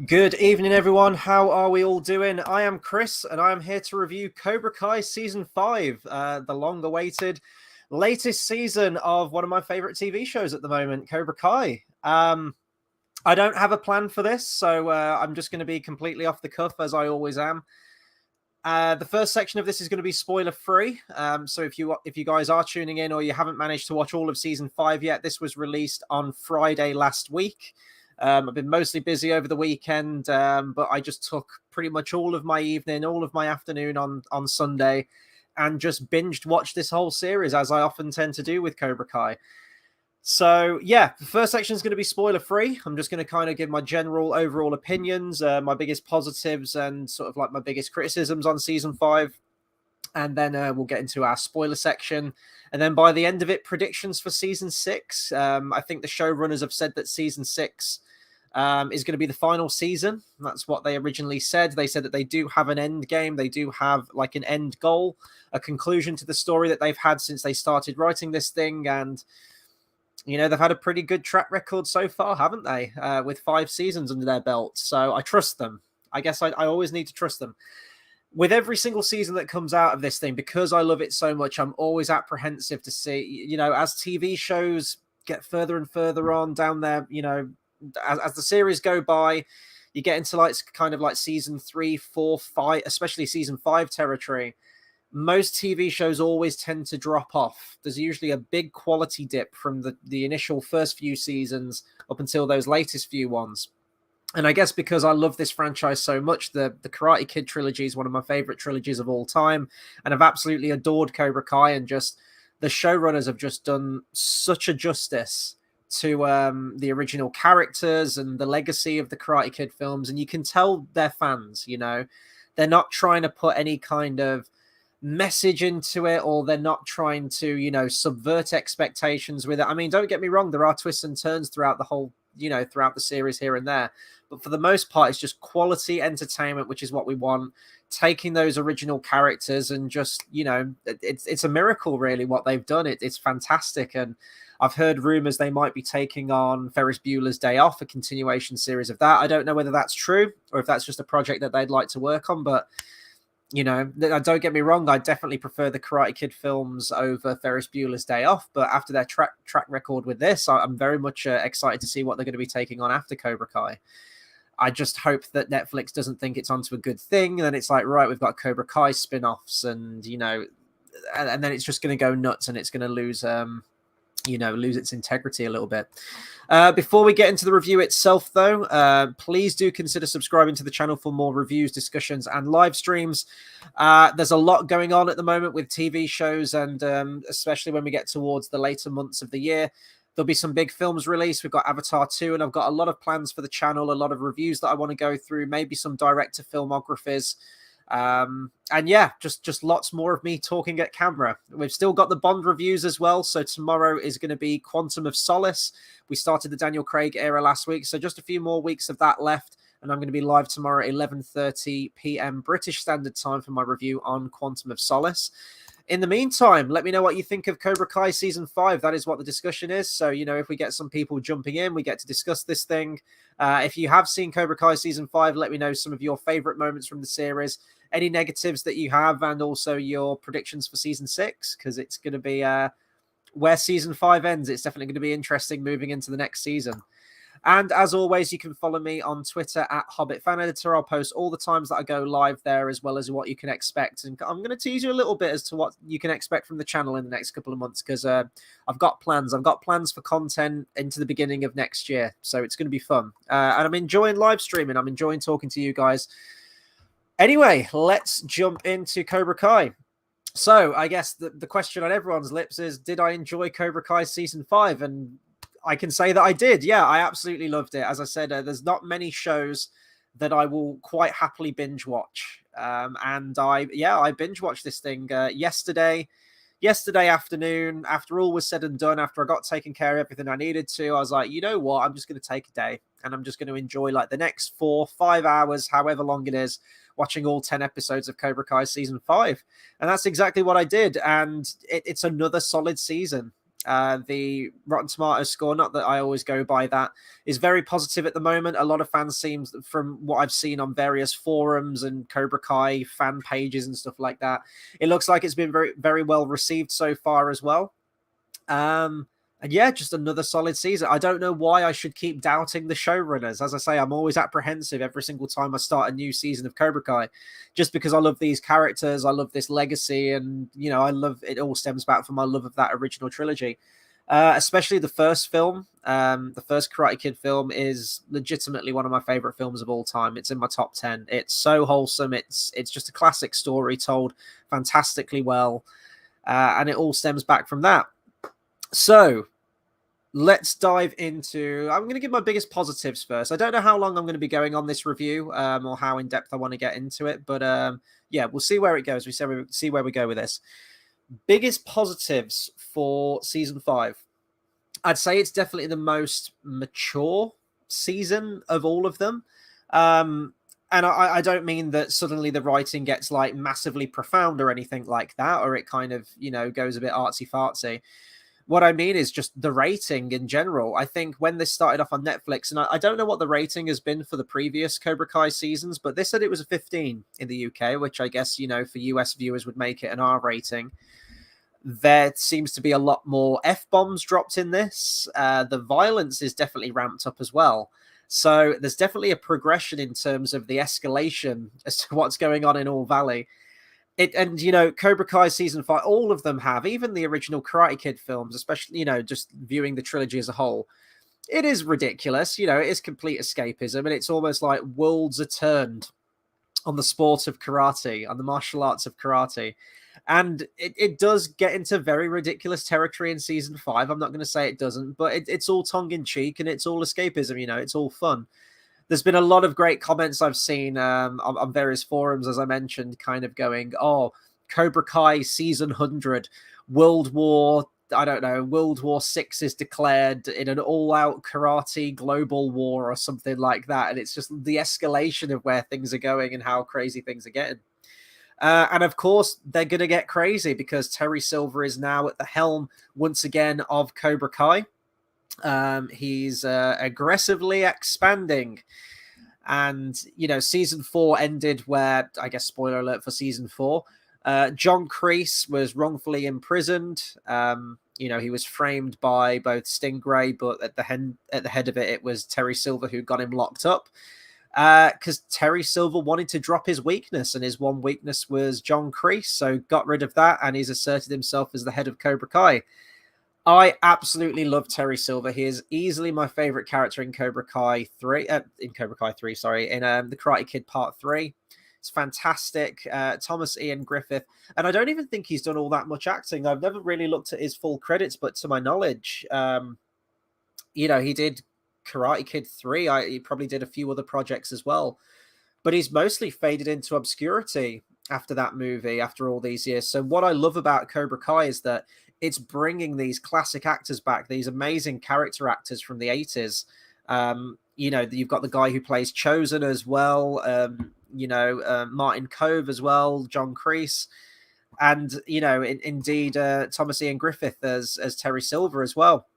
Good evening, everyone. How are we all doing? I am Chris, and I am here to review Cobra Kai Season 5, the long-awaited latest season of one of my favorite TV shows at the moment, Cobra Kai. I don't have a plan for this, so I'm just going to be completely off the cuff, as I always am. The first section of this is going to be spoiler-free, so if you guys are tuning in or you haven't managed to watch all of Season 5 yet, this was released on Friday last week. I've been mostly busy over the weekend, but I just took pretty much all of my evening, all of my afternoon on Sunday, and just binged watched this whole series, as I often tend to do with Cobra Kai. So, yeah, the first section is going to be spoiler-free. I'm just going to kind of give my general overall opinions, my biggest positives, and sort of like my biggest criticisms on Season 5. And then we'll get into our spoiler section. And then by the end of it, predictions for Season 6. I think the showrunners have said that Season 6 is going to be the final season. That's what they originally said. They said that they do have an end game. They do have like an end goal, a conclusion to the story that they've had since they started writing this thing. And, you know, they've had a pretty good track record so far, haven't they? With 5 seasons under their belt. So I trust them. I guess I always need to trust them. With every single season that comes out of this thing, because I love it so much, I'm always apprehensive to see, you know, as TV shows get further and further on down there, you know, as the series go by, you get into like kind of like season 3, 4, 5, especially season 5 territory. Most TV shows always tend to drop off. There's usually a big quality dip from the initial first few seasons up until those latest few ones. And I guess because I love this franchise so much, the Karate Kid trilogy is one of my favorite trilogies of all time. And I've absolutely adored Cobra Kai, and just the showrunners have just done such a justice to the original characters and the legacy of the Karate Kid films. And you can tell they're fans, you know, they're not trying to put any kind of message into it, or they're not trying to, you know, subvert expectations with it. I mean, don't get me wrong, there are twists and turns throughout the whole, you know, throughout the series here and there. But for the most part, it's just quality entertainment, which is what we want. Taking those original characters and just, you know, it's a miracle, really, what they've done. It's fantastic. And I've heard rumors they might be taking on Ferris Bueller's Day Off, a continuation series of that. I don't know whether that's true or if that's just a project that they'd like to work on. But, you know, don't get me wrong, I definitely prefer the Karate Kid films over Ferris Bueller's Day Off. But after their track record with this, I'm very much excited to see what they're going to be taking on after Cobra Kai. I just hope that Netflix doesn't think it's onto a good thing. And then it's like, right, we've got Cobra Kai spin-offs, and, you know, and then it's just going to go nuts, and it's going to lose, you know, lose its integrity a little bit. Before we get into the review itself, though, please do consider subscribing to the channel for more reviews, discussions, and live streams. There's a lot going on at the moment with TV shows, and especially when we get towards the later months of the year. There'll be some big films released. We've got Avatar 2, and I've got a lot of plans for the channel, a lot of reviews that I want to go through, maybe some director filmographies. And yeah, just lots more of me talking at camera. We've still got the Bond reviews as well. So tomorrow is going to be Quantum of Solace. We started the Daniel Craig era last week, so just a few more weeks of that left. And I'm going to be live tomorrow at 11:30 p.m. British Standard Time for my review on Quantum of Solace. In the meantime, let me know what you think of Cobra Kai Season 5. That is what the discussion is. So, you know, if we get some people jumping in, we get to discuss this thing. If you have seen Cobra Kai Season 5, let me know some of your favorite moments from the series, any negatives that you have, and also your predictions for Season 6, because it's going to be where Season 5 ends. It's definitely going to be interesting moving into the next season. And as always, you can follow me on Twitter at Hobbit Fan Editor. I'll post all the times that I go live there, as well as what you can expect. And I'm going to tease you a little bit as to what you can expect from the channel in the next couple of months, because I've got plans. I've got plans for content into the beginning of next year. So it's going to be fun. And I'm enjoying live streaming. I'm enjoying talking to you guys. Anyway, let's jump into Cobra Kai. So I guess the question on everyone's lips is, did I enjoy Cobra Kai Season 5? And I can say that I did. Yeah, I absolutely loved it. As I said, there's not many shows that I will quite happily binge watch. And I binge watched this thing yesterday afternoon, after all was said and done, after I got taken care of everything I needed to. I was like, you know what? I'm just going to take a day, and I'm just going to enjoy like the next 4-5 hours, however long it is, watching all 10 episodes of Cobra Kai Season 5. And that's exactly what I did. And it's another solid season. The Rotten Tomatoes score, not that I always go by that, is very positive at the moment. A lot of fans seem, from what I've seen on various forums and Cobra Kai fan pages and stuff like that, it looks like it's been very, very well received so far as well. And yeah, just another solid season. I don't know why I should keep doubting the showrunners. As I say, I'm always apprehensive every single time I start a new season of Cobra Kai, just because I love these characters, I love this legacy, and I love it. All stems back from my love of that original trilogy. Especially the first film, the first Karate Kid film, is legitimately one of my favorite films of all time. It's in my top 10. It's so wholesome. It's just a classic story told fantastically well, and it all stems back from that. So let's dive into, I'm going to give my biggest positives first. I don't know how long I'm going to be going on this review, or how in depth I want to get into it, but yeah, we'll see where it goes. We see where we go with this. Biggest positives for season 5. I'd say it's definitely the most mature season of all of them. And I don't mean that suddenly the writing gets like massively profound or anything like that, or it kind of, goes a bit artsy fartsy. What I mean is just the rating in general. I think when this started off on Netflix, and I don't know what the rating has been for the previous Cobra Kai seasons, but they said it was a 15 in the UK, which I guess, for US viewers would make it an R rating. There seems to be a lot more F-bombs dropped in this. The violence is definitely ramped up as well. So there's definitely a progression in terms of the escalation as to what's going on in All Valley. Cobra Kai season 5, all of them have, even the original Karate Kid films, especially, just viewing the trilogy as a whole. It is ridiculous. It is complete escapism, and it's almost like worlds are turned on the sport of karate, on the martial arts of karate. And it does get into very ridiculous territory in season 5. I'm not going to say it doesn't, but it's all tongue-in-cheek and it's all escapism, it's all fun. There's been a lot of great comments I've seen on various forums, as I mentioned, kind of going, oh, Cobra Kai season 100, World War VI is declared in an all-out karate global war or something like that. And it's just the escalation of where things are going and how crazy things are getting. And of course, they're going to get crazy because Terry Silver is now at the helm once again of Cobra Kai. He's aggressively expanding. And, season 4 ended where, I guess, spoiler alert for season 4, John Kreese was wrongfully imprisoned. He was framed by both Stingray, but at the head of it, it was Terry Silver who got him locked up. Because Terry Silver wanted to drop his weakness, and his one weakness was John Kreese, so got rid of that, and he's asserted himself as the head of Cobra Kai. I absolutely love Terry Silver. He is easily my favorite character in Cobra Kai 3. In the Karate Kid Part 3. It's fantastic. Thomas Ian Griffith. And I don't even think he's done all that much acting. I've never really looked at his full credits, but to my knowledge, he did Karate Kid 3. He probably did a few other projects as well. But he's mostly faded into obscurity after that movie, after all these years. So what I love about Cobra Kai is that it's bringing these classic actors back, these amazing character actors from the 80s. You've got the guy who plays Chosen as well, Martin Kove as well, John Kreese, and, indeed, Thomas Ian Griffith as Terry Silver as well.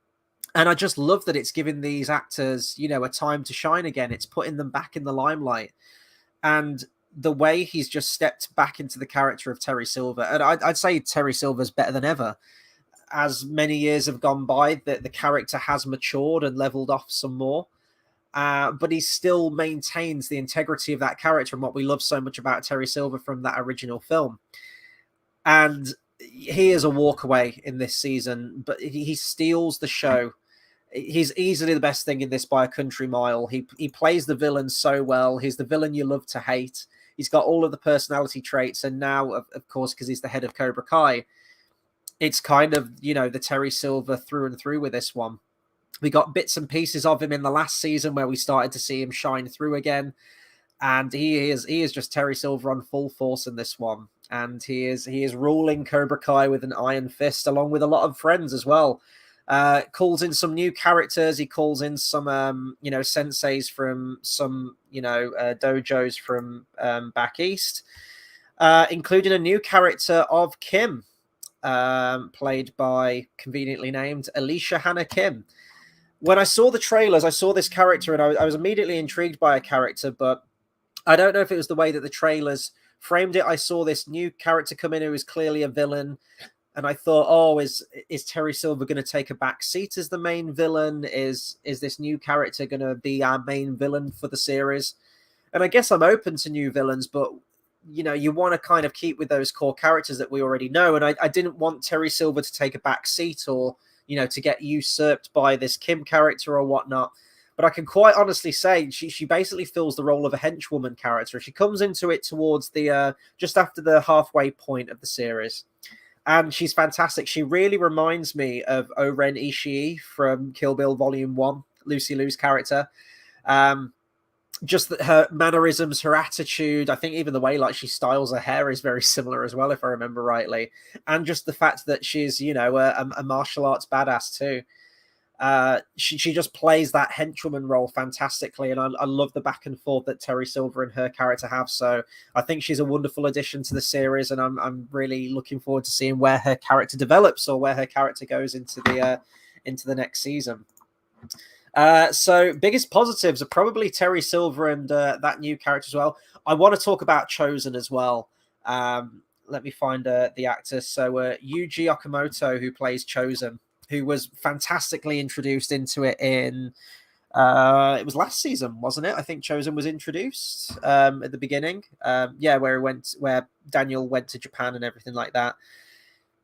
And I just love that it's giving these actors, a time to shine again. It's putting them back in the limelight. And the way he's just stepped back into the character of Terry Silver, and I'd say Terry Silver's better than ever. As many years have gone by, the character has matured and leveled off some more. But he still maintains the integrity of that character and what we love so much about Terry Silver from that original film. And he is a walkaway in this season, but he steals the show. He's easily the best thing in this by a country mile. He plays the villain so well. He's the villain you love to hate. He's got all of the personality traits. And now, of course, because he's the head of Cobra Kai, it's kind of, the Terry Silver through and through with this one. We got bits and pieces of him in the last season where we started to see him shine through again. And he is just Terry Silver on full force in this one. And he is ruling Cobra Kai with an iron fist, along with a lot of friends as well. Calls in some new characters. He calls in some, senseis from some, dojos from back east, including a new character of Kim. played by, conveniently named, Alicia Hannah Kim. When I saw the trailers, I saw this character and I was immediately intrigued by a character, but I don't know if it was the way that the trailers framed it. I saw this new character come in who is clearly a villain, and I thought, oh, is Terry Silver going to take a back seat as the main villain? Is this new character going to be our main villain for the series? And I guess I'm open to new villains, but you want to kind of keep with those core characters that we already know. And I didn't want Terry Silver to take a back seat or, to get usurped by this Kim character or whatnot. But I can quite honestly say she basically fills the role of a henchwoman character. She comes into it towards the just after the halfway point of the series. And she's fantastic. She really reminds me of Oren Ishii from Kill Bill Volume 1, Lucy Liu's character. Just that her mannerisms, her attitude, I think even the way she styles her hair is very similar as well, if I remember rightly. And just the fact that she's, a martial arts badass too. She just plays that henchwoman role fantastically, and I love the back and forth that Terry Silver and her character have. So I think she's a wonderful addition to the series, and I'm really looking forward to seeing where her character develops or where her character goes into the next season. So biggest positives are probably Terry Silver and that new character as well. I want to talk about Chosen as well. Let me find the actor. So Yuji Okamoto, who plays Chosen, who was fantastically introduced into it in it was last season, wasn't it? I think Chosen was introduced at the beginning. Where Daniel went to Japan and everything like that.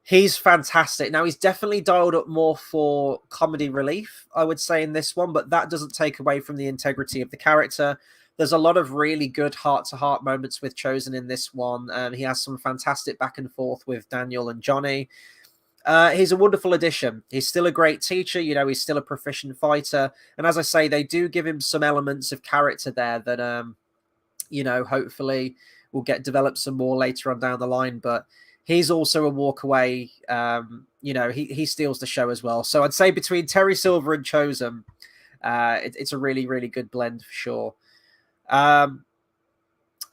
He's fantastic. Now, he's definitely dialed up more for comedy relief, I would say, in this one, but that doesn't take away from the integrity of the character. There's a lot of really good heart-to-heart moments with Chosen in this one. He has some fantastic back and forth with Daniel and Johnny. He's a wonderful addition. He's still a great teacher. He's still a proficient fighter. And as I say, they do give him some elements of character there that, hopefully will get developed some more later on down the line. But he's also a walk away. He steals the show as well. So I'd say between Terry Silver and Chosen, it's a really, really good blend for sure.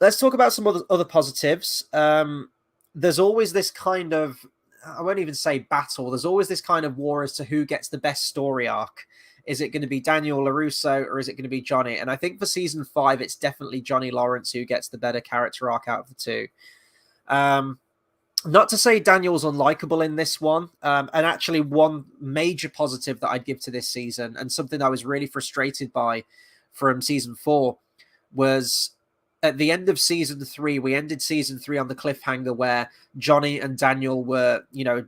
Let's talk about some other positives. There's always this kind of, I won't even say battle. There's always this kind of war as to who gets the best story arc. Is it going to be Daniel LaRusso or is it going to be Johnny? And I think for season 5, it's definitely Johnny Lawrence who gets the better character arc out of the two. Not to say Daniel's unlikable in this one. And actually one major positive that I'd give to this season, and something I was really frustrated by from season 4, was at the end of season 3, we ended season 3 on the cliffhanger where Johnny and Daniel were,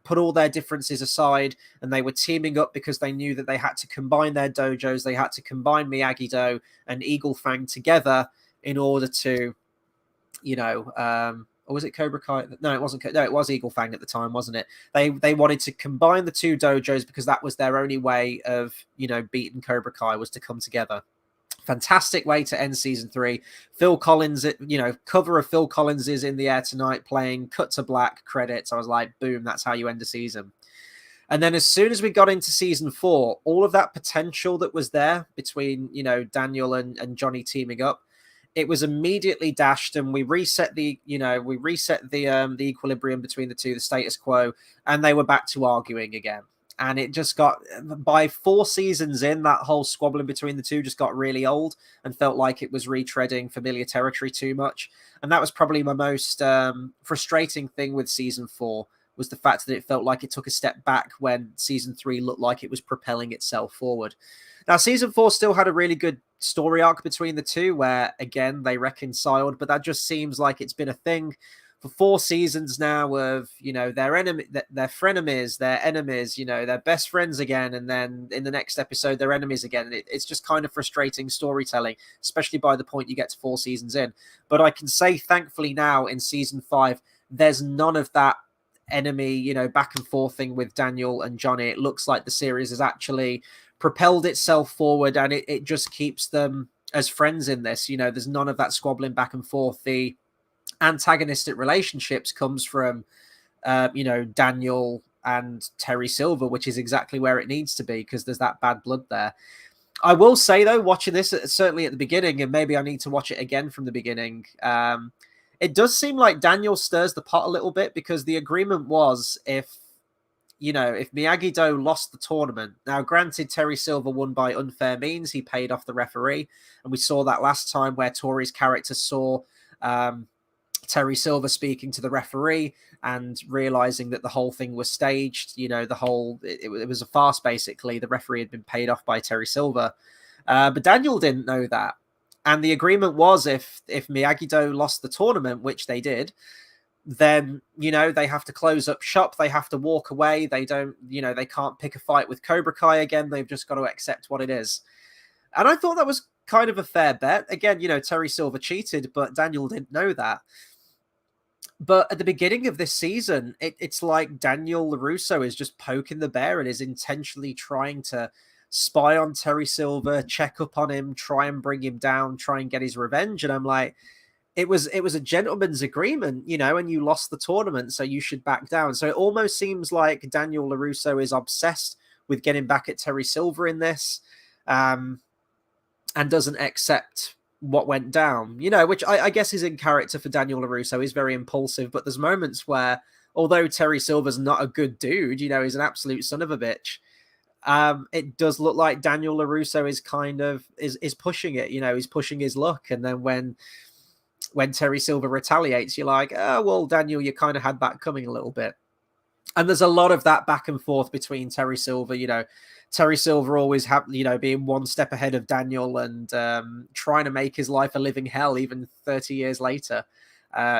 put all their differences aside and they were teaming up because they knew that they had to combine their dojos. They had to combine Miyagi-Do and Eagle Fang together in order to, or was it Cobra Kai? No, it wasn't. No, it was Eagle Fang at the time, wasn't it? They wanted to combine the two dojos because that was their only way of, beating Cobra Kai, was to come together. Fantastic way to end season 3. Phil Collins, cover of Phil Collins is in the air tonight playing, cut to black, credits. I was like, boom, that's how you end a season. And then as soon as we got into season 4, all of that potential that was there between, Daniel and Johnny teaming up, it was immediately dashed, and we reset the equilibrium between the two, the status quo, and they were back to arguing again. And it just got, by 4 seasons in, that whole squabbling between the two just got really old and felt like it was retreading familiar territory too much. And that was probably my most frustrating thing with season 4, was the fact that it felt like it took a step back when season 3 looked like it was propelling itself forward. Now, season 4 still had a really good story arc between the two where, again, they reconciled, but that just seems like it's been a thing for 4 seasons now of, their frenemies, their enemies, their best friends again. And then in the next episode, they're enemies again. And it's just kind of frustrating storytelling, especially by the point you get to 4 seasons in. But I can say, thankfully now in season 5, there's none of that enemy, back and forth thing with Daniel and Johnny. It looks like the series has actually propelled itself forward, and it just keeps them as friends in this. There's none of that squabbling back and forth. The antagonistic relationships comes from Daniel and Terry Silver, which is exactly where it needs to be, because there's that bad blood there. I will say though, watching this certainly at the beginning, and maybe I need to watch it again from the beginning, it does seem like Daniel stirs the pot a little bit, because the agreement was, if if Miyagi-Do lost the tournament, now granted Terry Silver won by unfair means, he paid off the referee, and we saw that last time where Tori's character saw Terry Silver speaking to the referee and realizing that the whole thing was staged. It was a farce, basically. The referee had been paid off by Terry Silver. But Daniel didn't know that. And the agreement was if Miyagi-Do lost the tournament, which they did, then, they have to close up shop. They have to walk away. They can't pick a fight with Cobra Kai again. They've just got to accept what it is. And I thought that was kind of a fair bet. Again, Terry Silver cheated, but Daniel didn't know that. But at the beginning of this season, it's like Daniel LaRusso is just poking the bear and is intentionally trying to spy on Terry Silver, check up on him, try and bring him down, try and get his revenge. And I'm like, it was a gentleman's agreement, and you lost the tournament, so you should back down. So it almost seems like Daniel LaRusso is obsessed with getting back at Terry Silver in this, and doesn't accept what went down, which I guess is in character for Daniel LaRusso. He's very impulsive, but there's moments where, although Terry Silver's not a good dude, he's an absolute son of a bitch, it does look like Daniel LaRusso is kind of is pushing it, he's pushing his luck. And then when Terry Silver retaliates, you're like, oh, well, Daniel, you kind of had that coming a little bit. And there's a lot of that back and forth between Terry Silver, Terry Silver always being one step ahead of Daniel and trying to make his life a living hell even 30 years later.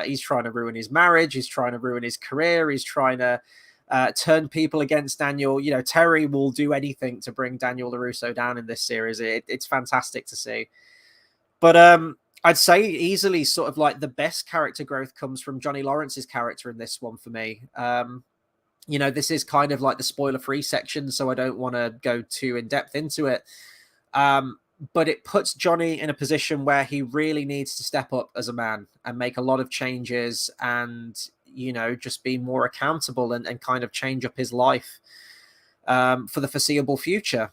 He's trying to ruin his marriage. He's trying to ruin his career. He's trying to turn people against Daniel. Terry will do anything to bring Daniel LaRusso down in this series. It's fantastic to see. But I'd say easily sort of like the best character growth comes from Johnny Lawrence's character in this one for me. This is kind of like the spoiler-free section, so I don't want to go too in-depth into it. But it puts Johnny in a position where he really needs to step up as a man and make a lot of changes and, just be more accountable and kind of change up his life for the foreseeable future.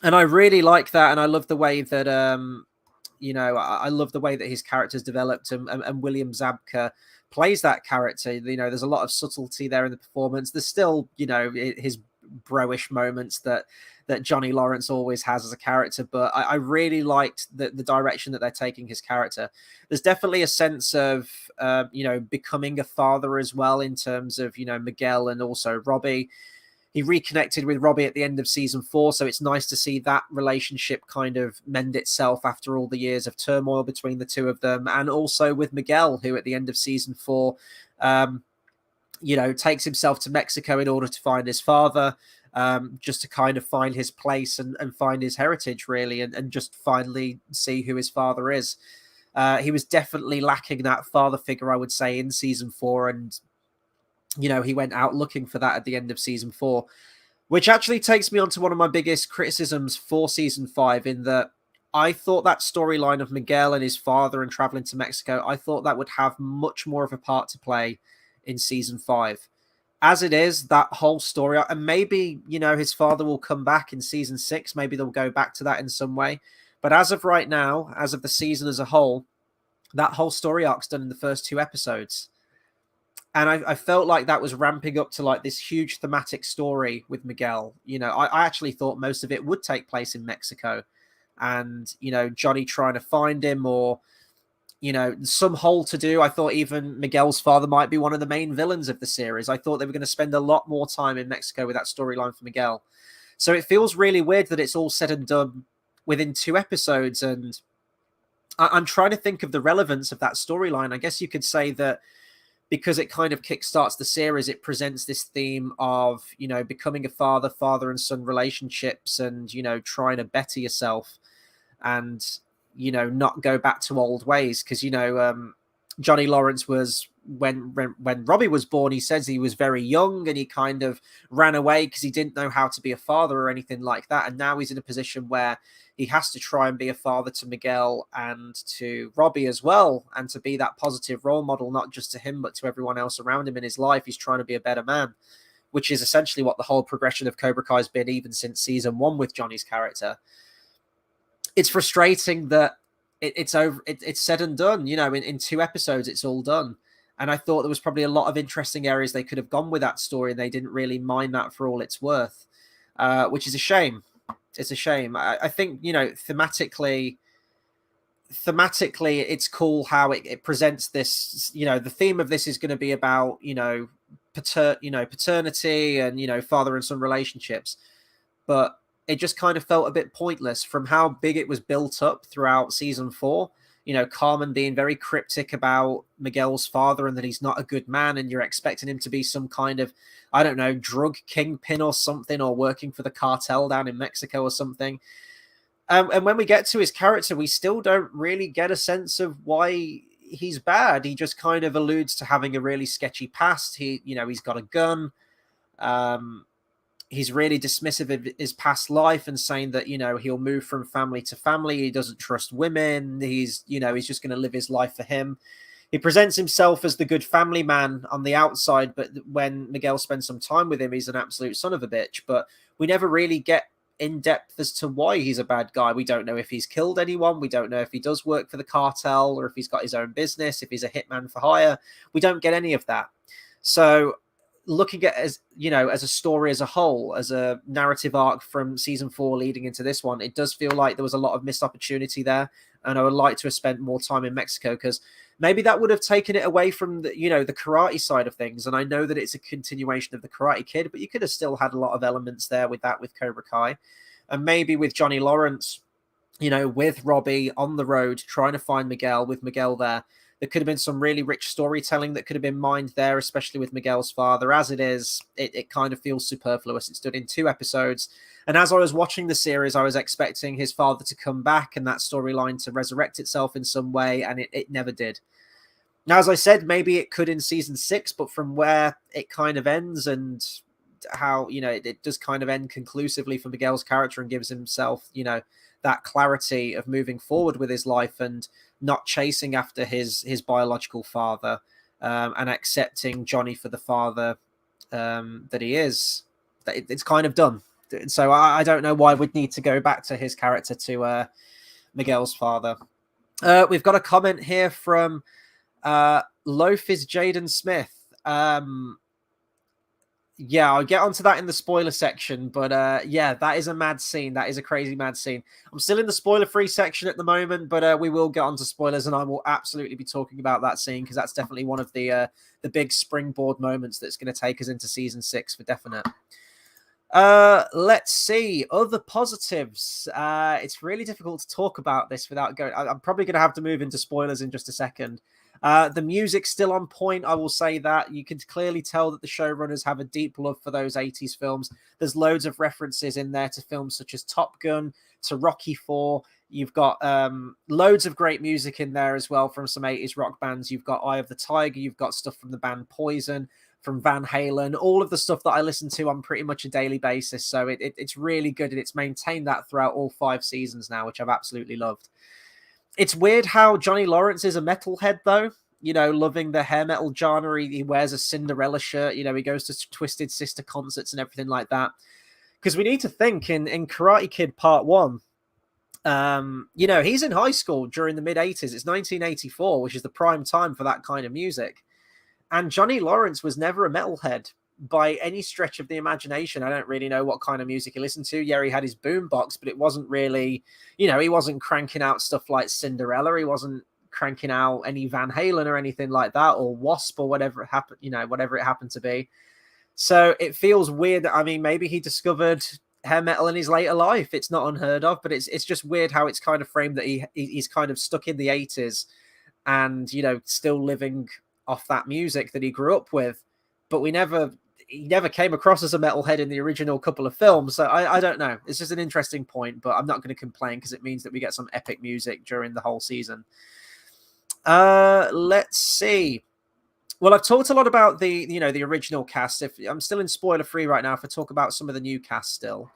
And I really like that, and I love the way that, I love the way that his character's developed, and William Zabka plays that character. There's a lot of subtlety there in the performance. There's still, his bro-ish moments that Johnny Lawrence always has as a character, but I really liked the direction that they're taking his character. There's definitely a sense of, becoming a father as well in terms of, Miguel and also Robbie. He reconnected with Robbie at the end of season 4, so it's nice to see that relationship kind of mend itself after all the years of turmoil between the two of them, and also with Miguel, who at the end of season 4, takes himself to Mexico in order to find his father, just to kind of find his place and find his heritage, really, and just finally see who his father is. He was definitely lacking that father figure, I would say, in season 4, and he went out looking for that at the end of season 4, which actually takes me on to one of my biggest criticisms for season 5, in that I thought that storyline of Miguel and his father and traveling to Mexico, I thought that would have much more of a part to play in season 5. As it is, that whole story, and maybe, his father will come back in season 6, maybe they'll go back to that in some way. But as of right now, as of the season as a whole, that whole story arc's done in the first 2 episodes. And I felt like that was ramping up to like this huge thematic story with Miguel. I actually thought most of it would take place in Mexico, and, Johnny trying to find him, or, some whole to do. I thought even Miguel's father might be one of the main villains of the series. I thought they were going to spend a lot more time in Mexico with that storyline for Miguel. So it feels really weird that it's all said and done within 2 episodes. And I'm trying to think of the relevance of that storyline. I guess you could say that because it kind of kickstarts the series, it presents this theme of, becoming a father and son relationships, and, trying to better yourself and, not go back to old ways. Because, Johnny Lawrence was, when Robbie was born, he says he was very young and he kind of ran away because he didn't know how to be a father or anything like that. And now he's in a position where he has to try and be a father to Miguel and to Robbie as well, and to be that positive role model, not just to him, but to everyone else around him in his life. He's trying to be a better man, which is essentially what the whole progression of Cobra Kai has been, even since season 1 with Johnny's character. It's frustrating that it's over. It's said and done, in 2 episodes, it's all done. And I thought there was probably a lot of interesting areas they could have gone with that story, and they didn't really mind that for all it's worth, which is a shame. It's a shame. I think, you know, thematically, it's cool how it presents this. You know, the theme of this is going to be about, you know, paternity and, you know, father and son relationships, but it just kind of felt a bit pointless from how big it was built up throughout season 4. You know, Carmen being very cryptic about Miguel's father and that he's not a good man, and you're expecting him to be some kind of, I don't know, drug kingpin or something, or working for the cartel down in Mexico or something. And when we get to his character, we still don't really get a sense of why he's bad. He just kind of alludes to having a really sketchy past. You know, he's got a gun. He's really dismissive of his past life and saying that, you know, he'll move from family to family. He doesn't trust women. He's just going to live his life for him. He presents himself as the good family man on the outside, but when Miguel spends some time with him, he's an absolute son of a bitch. But we never really get in depth as to why he's a bad guy. We don't know if he's killed anyone. We don't know if he does work for the cartel or if he's got his own business, if he's a hitman for hire. We don't get any of that. So looking at, as you know, as a story as a whole, as a narrative arc from season 4 leading into this one, it does feel like there was a lot of missed opportunity there, and I would like to have spent more time in Mexico, because maybe that would have taken it away from the, you know, the karate side of things. And I know that it's a continuation of the Karate Kid, but you could have still had a lot of elements there with that, with Cobra Kai, and maybe with Johnny Lawrence, you know, with Robbie on the road trying to find Miguel, with Miguel there. There could have been some really rich storytelling that could have been mined there, especially with Miguel's father. As it is, it kind of feels superfluous. It's done in 2 episodes. And as I was watching the series, I was expecting his father to come back and that storyline to resurrect itself in some way, and it never did. Now, as I said, maybe it could in season 6, but from where it kind of ends and how, you know, it does kind of end conclusively for Miguel's character and gives himself, you know, that clarity of moving forward with his life and not chasing after his biological father, and accepting Johnny for the father that he is. It's kind of done. So I don't know why we'd need to go back to his character, to Miguel's father. We've got a comment here from Loaf is Jaden Smith. Yeah, I'll get onto that in the spoiler section, but yeah, that is a mad scene. That is a crazy mad scene. I'm still in the spoiler-free section at the moment, but we will get onto spoilers, and I will absolutely be talking about that scene, because that's definitely one of the big springboard moments that's going to take us into season 6 for definite. Let's see other positives. It's really difficult to talk about this without going. I'm probably going to have to move into spoilers in just a second. The music's still on point. I will say that you can clearly tell that the showrunners have a deep love for those 80s films. There's loads of references in there to films such as Top Gun, to Rocky IV. You've got loads of great music in there as well from some 80s rock bands. You've got Eye of the Tiger. You've got stuff from the band Poison, from Van Halen, all of the stuff that I listen to on pretty much a daily basis. So it's really good, and it's maintained that throughout all 5 seasons now, which I've absolutely loved. It's weird how Johnny Lawrence is a metalhead, though. You know, loving the hair metal genre. He wears a Cinderella shirt. You know, he goes to Twisted Sister concerts and everything like that. Because we need to think in Karate Kid Part 1, you know, he's in high school during the mid-80s. It's 1984, which is the prime time for that kind of music. And Johnny Lawrence was never a metalhead by any stretch of the imagination. I don't really know what kind of music he listened to. Yeah, he had his boombox, but it wasn't really, you know, he wasn't cranking out stuff like Cinderella. He wasn't cranking out any Van Halen or anything like that, or Wasp, or whatever it happened, you know, whatever it happened to be. So it feels weird. I mean, maybe he discovered hair metal in his later life. It's not unheard of, but it's just weird how it's kind of framed that he's kind of stuck in the 80s and, you know, still living off that music that he grew up with. But he never came across as a metalhead in the original couple of films. So I don't know. It's just an interesting point, but I'm not going to complain, because it means that we get some epic music during the whole season. Let's see. Well, I've talked a lot about the original cast. If I'm still in spoiler free right now, if I talk about some of the new cast still.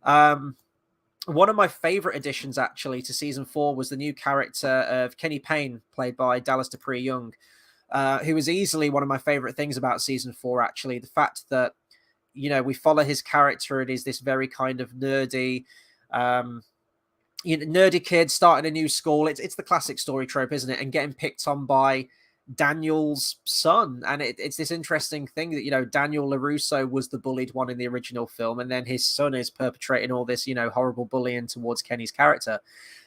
One of my favorite additions actually to season 4 was the new character of Kenny Payne, played by Dallas Dupree Young, who was easily one of my favorite things about season 4, actually. The fact that, you know, we follow his character. It is this very kind of nerdy, nerdy kid starting a new school. It's the classic story trope, isn't it? And getting picked on by Daniel's son. And it's this interesting thing that, you know, Daniel LaRusso was the bullied one in the original film, and then his son is perpetrating all this, you know, horrible bullying towards Kenny's character.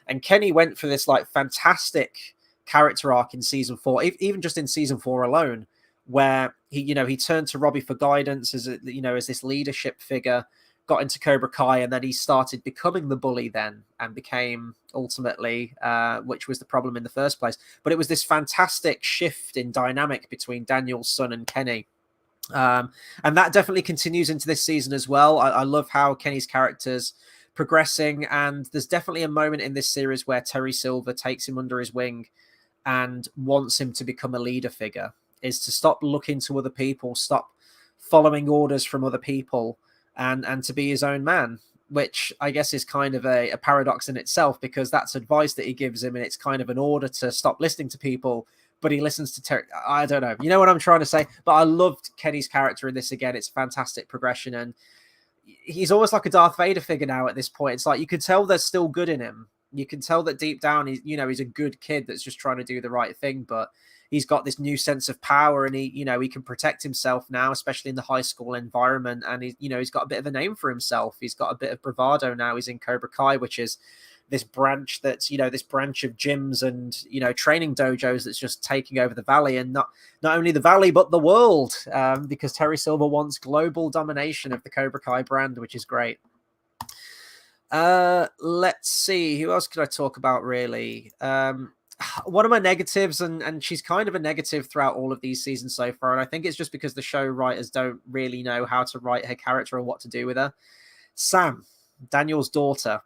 And Kenny went for this like fantastic character arc in season 4, even just in season 4 alone, where he, you know, he turned to Robbie for guidance as a, you know, as this leadership figure, got into Cobra Kai, and then he started becoming the bully then, and became ultimately, which was the problem in the first place. But it was this fantastic shift in dynamic between Daniel's son and Kenny. And that definitely continues into this season as well. I love how Kenny's character's progressing, and there's definitely a moment in this series where Terry Silver takes him under his wing and wants him to become a leader figure, is to stop looking to other people, stop following orders from other people, and to be his own man, which I guess is kind of a paradox in itself, because that's advice that he gives him, and it's kind of an order to stop listening to people, but he listens to Terry. I don't know. You know what I'm trying to say? But I loved Kenny's character in this again. It's a fantastic progression, and he's almost like a Darth Vader figure now at this point. It's like you can tell there's still good in him. You can tell that deep down, he's, you know, he's a good kid that's just trying to do the right thing, but he's got this new sense of power, and he, you know, he can protect himself now, especially in the high school environment. And he, you know, he's got a bit of a name for himself. He's got a bit of bravado now. He's in Cobra Kai, which is this branch that's, you know, this branch of gyms and, you know, training dojos that's just taking over the valley, and not only the valley, but the world, because Terry Silver wants global domination of the Cobra Kai brand, which is great. Let's see, who else could I talk about really? One of my negatives, and she's kind of a negative throughout all of these seasons so far, and I think it's just because the show writers don't really know how to write her character or what to do with her. Sam, Daniel's daughter,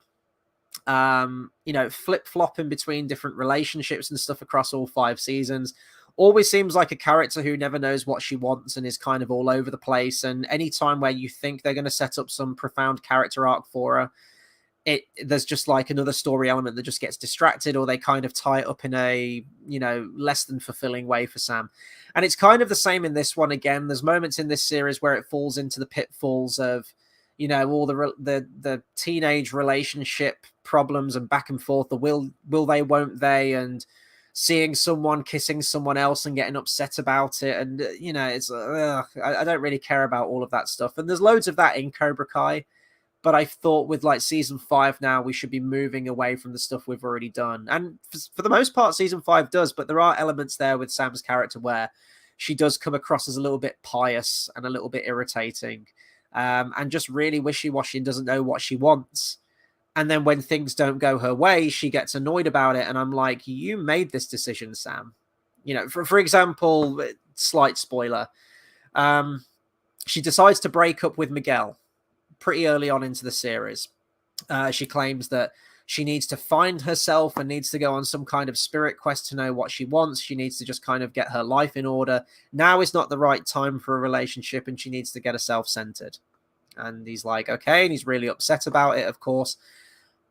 you know, flip-flopping between different relationships and stuff across all 5 seasons. Always seems like a character who never knows what she wants and is kind of all over the place. And any time where you think they're going to set up some profound character arc for her, there's just like another story element that just gets distracted, or they kind of tie it up in a, you know, less than fulfilling way for Sam. And it's kind of the same in this one again. There's moments in this series where it falls into the pitfalls of, you know, all the teenage relationship problems and back and forth, the will they, won't they, and seeing someone kissing someone else and getting upset about it. And, you know, it's, I don't really care about all of that stuff. And there's loads of that in Cobra Kai. But I thought with like season 5 now, we should be moving away from the stuff we've already done. And for the most part, season 5 does. But there are elements there with Sam's character where she does come across as a little bit pious and a little bit irritating, and just really wishy-washy and doesn't know what she wants. And then when things don't go her way, she gets annoyed about it. And I'm like, you made this decision, Sam. You know, for example, slight spoiler, she decides to break up with Miguel pretty early on into the series. She claims that she needs to find herself and needs to go on some kind of spirit quest to know what she wants. She needs to just kind of get her life in order. Now is not the right time for a relationship, and she needs to get herself centered. And he's like, okay. And he's really upset about it, of course.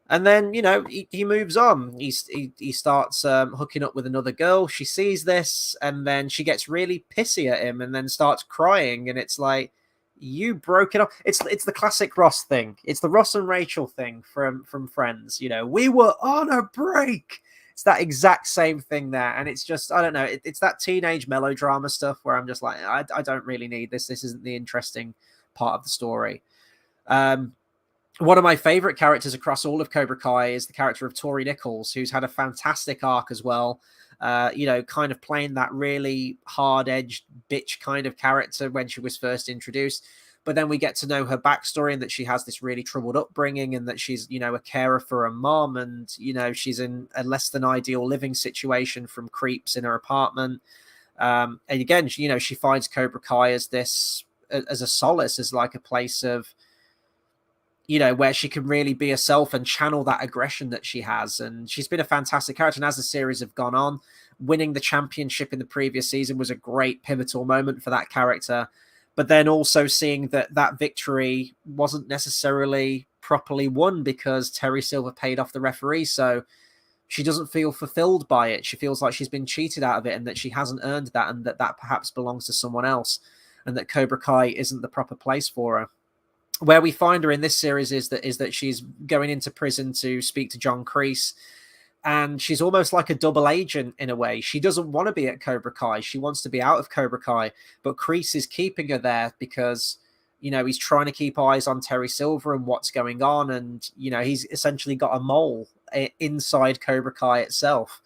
And then, you know, he moves on. He starts hooking up with another girl. She sees this, and then she gets really pissy at him and then starts crying. And it's like, you broke it up. It's the classic Ross thing. It's the Ross and Rachel thing from Friends. You know, we were on a break. It's that exact same thing there. And it's just, I don't know. It's that teenage melodrama stuff where I'm just like, I don't really need this. This isn't the interesting part of the story. One of my favorite characters across all of Cobra Kai is the character of Tori Nichols, who's had a fantastic arc as well. You know, kind of playing that really hard-edged bitch kind of character when she was first introduced. But then we get to know her backstory, and that she has this really troubled upbringing, and that she's, you know, a carer for her mom, and, you know, she's in a less than ideal living situation from creeps in her apartment. And again, you know, she finds Cobra Kai as a solace, as like a place of, you know, where she can really be herself and channel that aggression that she has. And she's been a fantastic character. And as the series have gone on, winning the championship in the previous season was a great pivotal moment for that character. But then also seeing that victory wasn't necessarily properly won because Terry Silver paid off the referee. So she doesn't feel fulfilled by it. She feels like she's been cheated out of it, and that she hasn't earned that, and that perhaps belongs to someone else, and that Cobra Kai isn't the proper place for her. Where we find her in this series is that she's going into prison to speak to John Kreese, And she's almost like a double agent in a way. She doesn't want to be at Cobra Kai. She wants to be out of Cobra Kai, but Kreese is keeping her there because, you know, he's trying to keep eyes on Terry Silver and what's going on. And, you know, he's essentially got a mole inside Cobra Kai itself.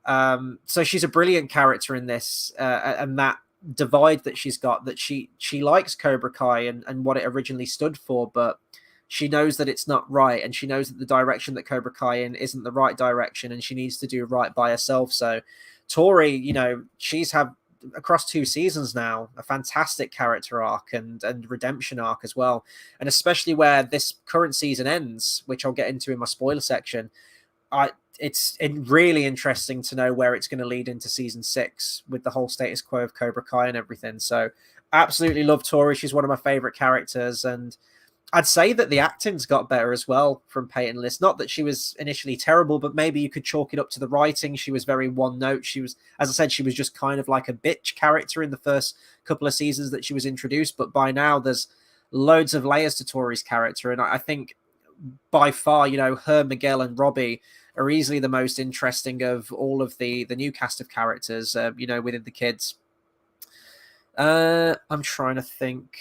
So she's a brilliant character in this, and that divide that she's got, that she likes Cobra Kai and what it originally stood for, but she knows that it's not right, and she knows that the direction that Cobra Kai in isn't the right direction, and she needs to do right by herself. So Tori, you know, she's had across 2 seasons now a fantastic character arc and redemption arc as well, and especially where this current season ends, which I'll get into in my spoiler section. It's really interesting to know where it's going to lead into season 6 with the whole status quo of Cobra Kai and everything. So absolutely love Tori. She's one of my favorite characters, and I'd say that the acting's got better as well from Peyton List. Not that she was initially terrible, but maybe you could chalk it up to the writing. She was very one note. She was, as I said, she was just kind of like a bitch character in the first couple of seasons that she was introduced. But by now, there's loads of layers to Tori's character. And I think by far, you know, her, Miguel, and Robbie are easily the most interesting of all of the new cast of characters, you know, within the kids. I'm trying to think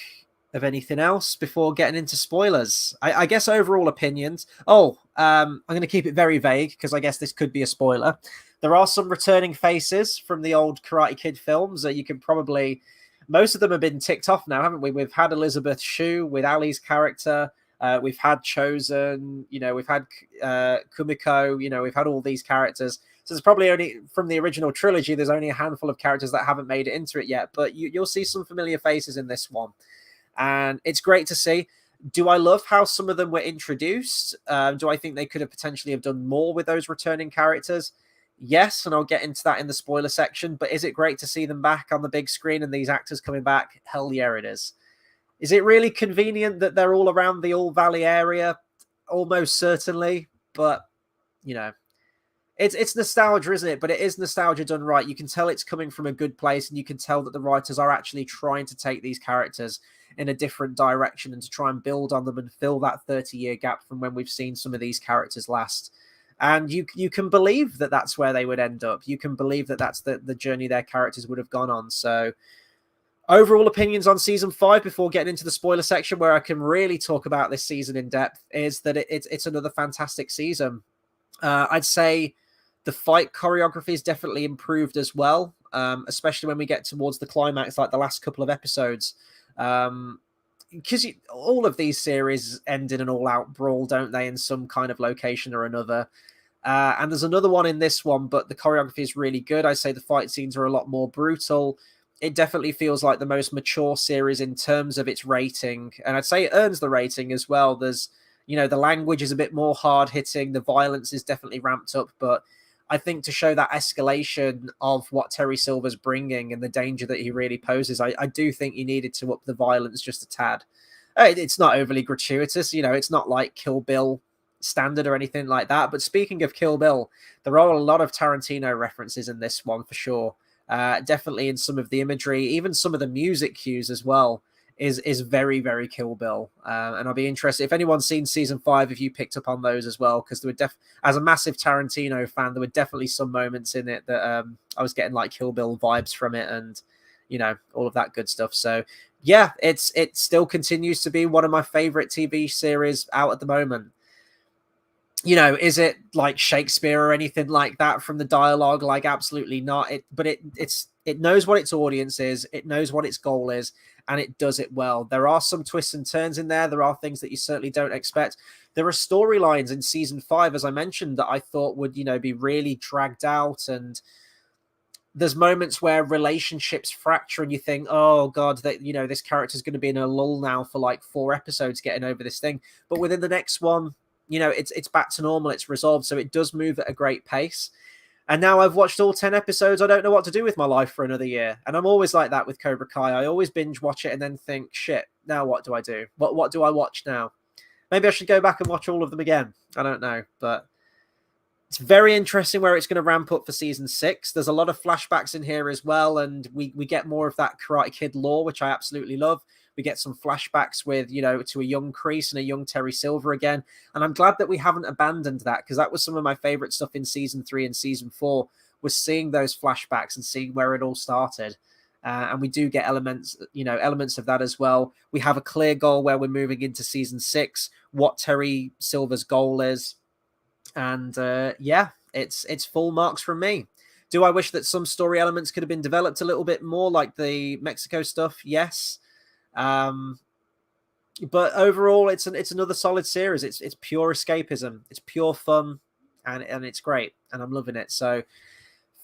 of anything else before getting into spoilers. I guess overall opinions. I'm going to keep it very vague because I guess this could be a spoiler. There are some returning faces from the old Karate Kid films that you can probably... Most of them have been ticked off now, haven't we? We've had Elizabeth Shue with Ali's character. We've had Chosen, you know, we've had Kumiko, you know, we've had all these characters. So there's probably only, from the original trilogy, there's only a handful of characters that haven't made it into it yet. But you'll see some familiar faces in this one. And it's great to see. Do I love how some of them were introduced? Do I think they could have potentially have done more with those returning characters? Yes, and I'll get into that in the spoiler section. But is it great to see them back on the big screen and these actors coming back? Hell yeah, it is. Is it really convenient that they're all around the All Valley area? Almost certainly. But, you know, it's nostalgia, isn't it? But it is nostalgia done right. You can tell it's coming from a good place, and you can tell that the writers are actually trying to take these characters in a different direction and to try and build on them and fill that 30-year gap from when we've seen some of these characters last. And you can believe that that's where they would end up. You can believe that that's the journey their characters would have gone on. So overall opinions on season 5 before getting into the spoiler section, where I can really talk about this season in depth, is that it's another fantastic season. I'd say the fight choreography is definitely improved as well, especially when we get towards the climax, like the last couple of episodes. Because all of these series end in an all-out brawl, don't they, in some kind of location or another. And there's another one in this one, but the choreography is really good. I'd say the fight scenes are a lot more brutal. It definitely feels like the most mature series in terms of its rating. And I'd say it earns the rating as well. There's, you know, the language is a bit more hard-hitting. The violence is definitely ramped up. But I think to show that escalation of what Terry Silver's bringing and the danger that he really poses, I do think you needed to up the violence just a tad. It's not overly gratuitous. You know, it's not like Kill Bill standard or anything like that. But speaking of Kill Bill, there are a lot of Tarantino references in this one for sure. Definitely in some of the imagery, even some of the music cues as well is very, very Kill Bill. And I'll be interested if anyone's seen season 5, if you picked up on those as well, because there were as a massive Tarantino fan, there were definitely some moments in it that I was getting like Kill Bill vibes from it, and you know, all of that good stuff. So yeah, it still continues to be one of my favorite TV series out at the moment. You know, is it like Shakespeare or anything like that from the dialogue? Like, absolutely not. But it knows what its audience is. It knows what its goal is, and it does it well. There are some twists and turns in there. There are things that you certainly don't expect. There are storylines in season 5, as I mentioned, that I thought would, you know, be really dragged out. And there's moments where relationships fracture and you think, oh God, that, you know, this character's going to be in a lull now for like 4 episodes getting over this thing. But within the next one, you know, it's back to normal. It's resolved. So it does move at a great pace. And now I've watched all 10 episodes. I don't know what to do with my life for another year. And I'm always like that with Cobra Kai. I always binge watch it and then think, shit, now what do I do? What do I watch now? Maybe I should go back and watch all of them again. I don't know. But it's very interesting where it's going to ramp up for season 6. There's a lot of flashbacks in here as well. And we get more of that Karate Kid lore, which I absolutely love. We get some flashbacks with, to a young Kreese and a young Terry Silver again. And I'm glad that we haven't abandoned that, because that was some of my favorite stuff in season 3 and season 4, was seeing those flashbacks and seeing where it all started. And we do get elements of that as well. We have a clear goal where we're moving into season 6, what Terry Silver's goal is. And it's full marks from me. Do I wish that some story elements could have been developed a little bit more, like the Mexico stuff? Yes. But overall, it's another solid series. It's pure escapism. It's pure fun, and it's great, and I'm loving it. So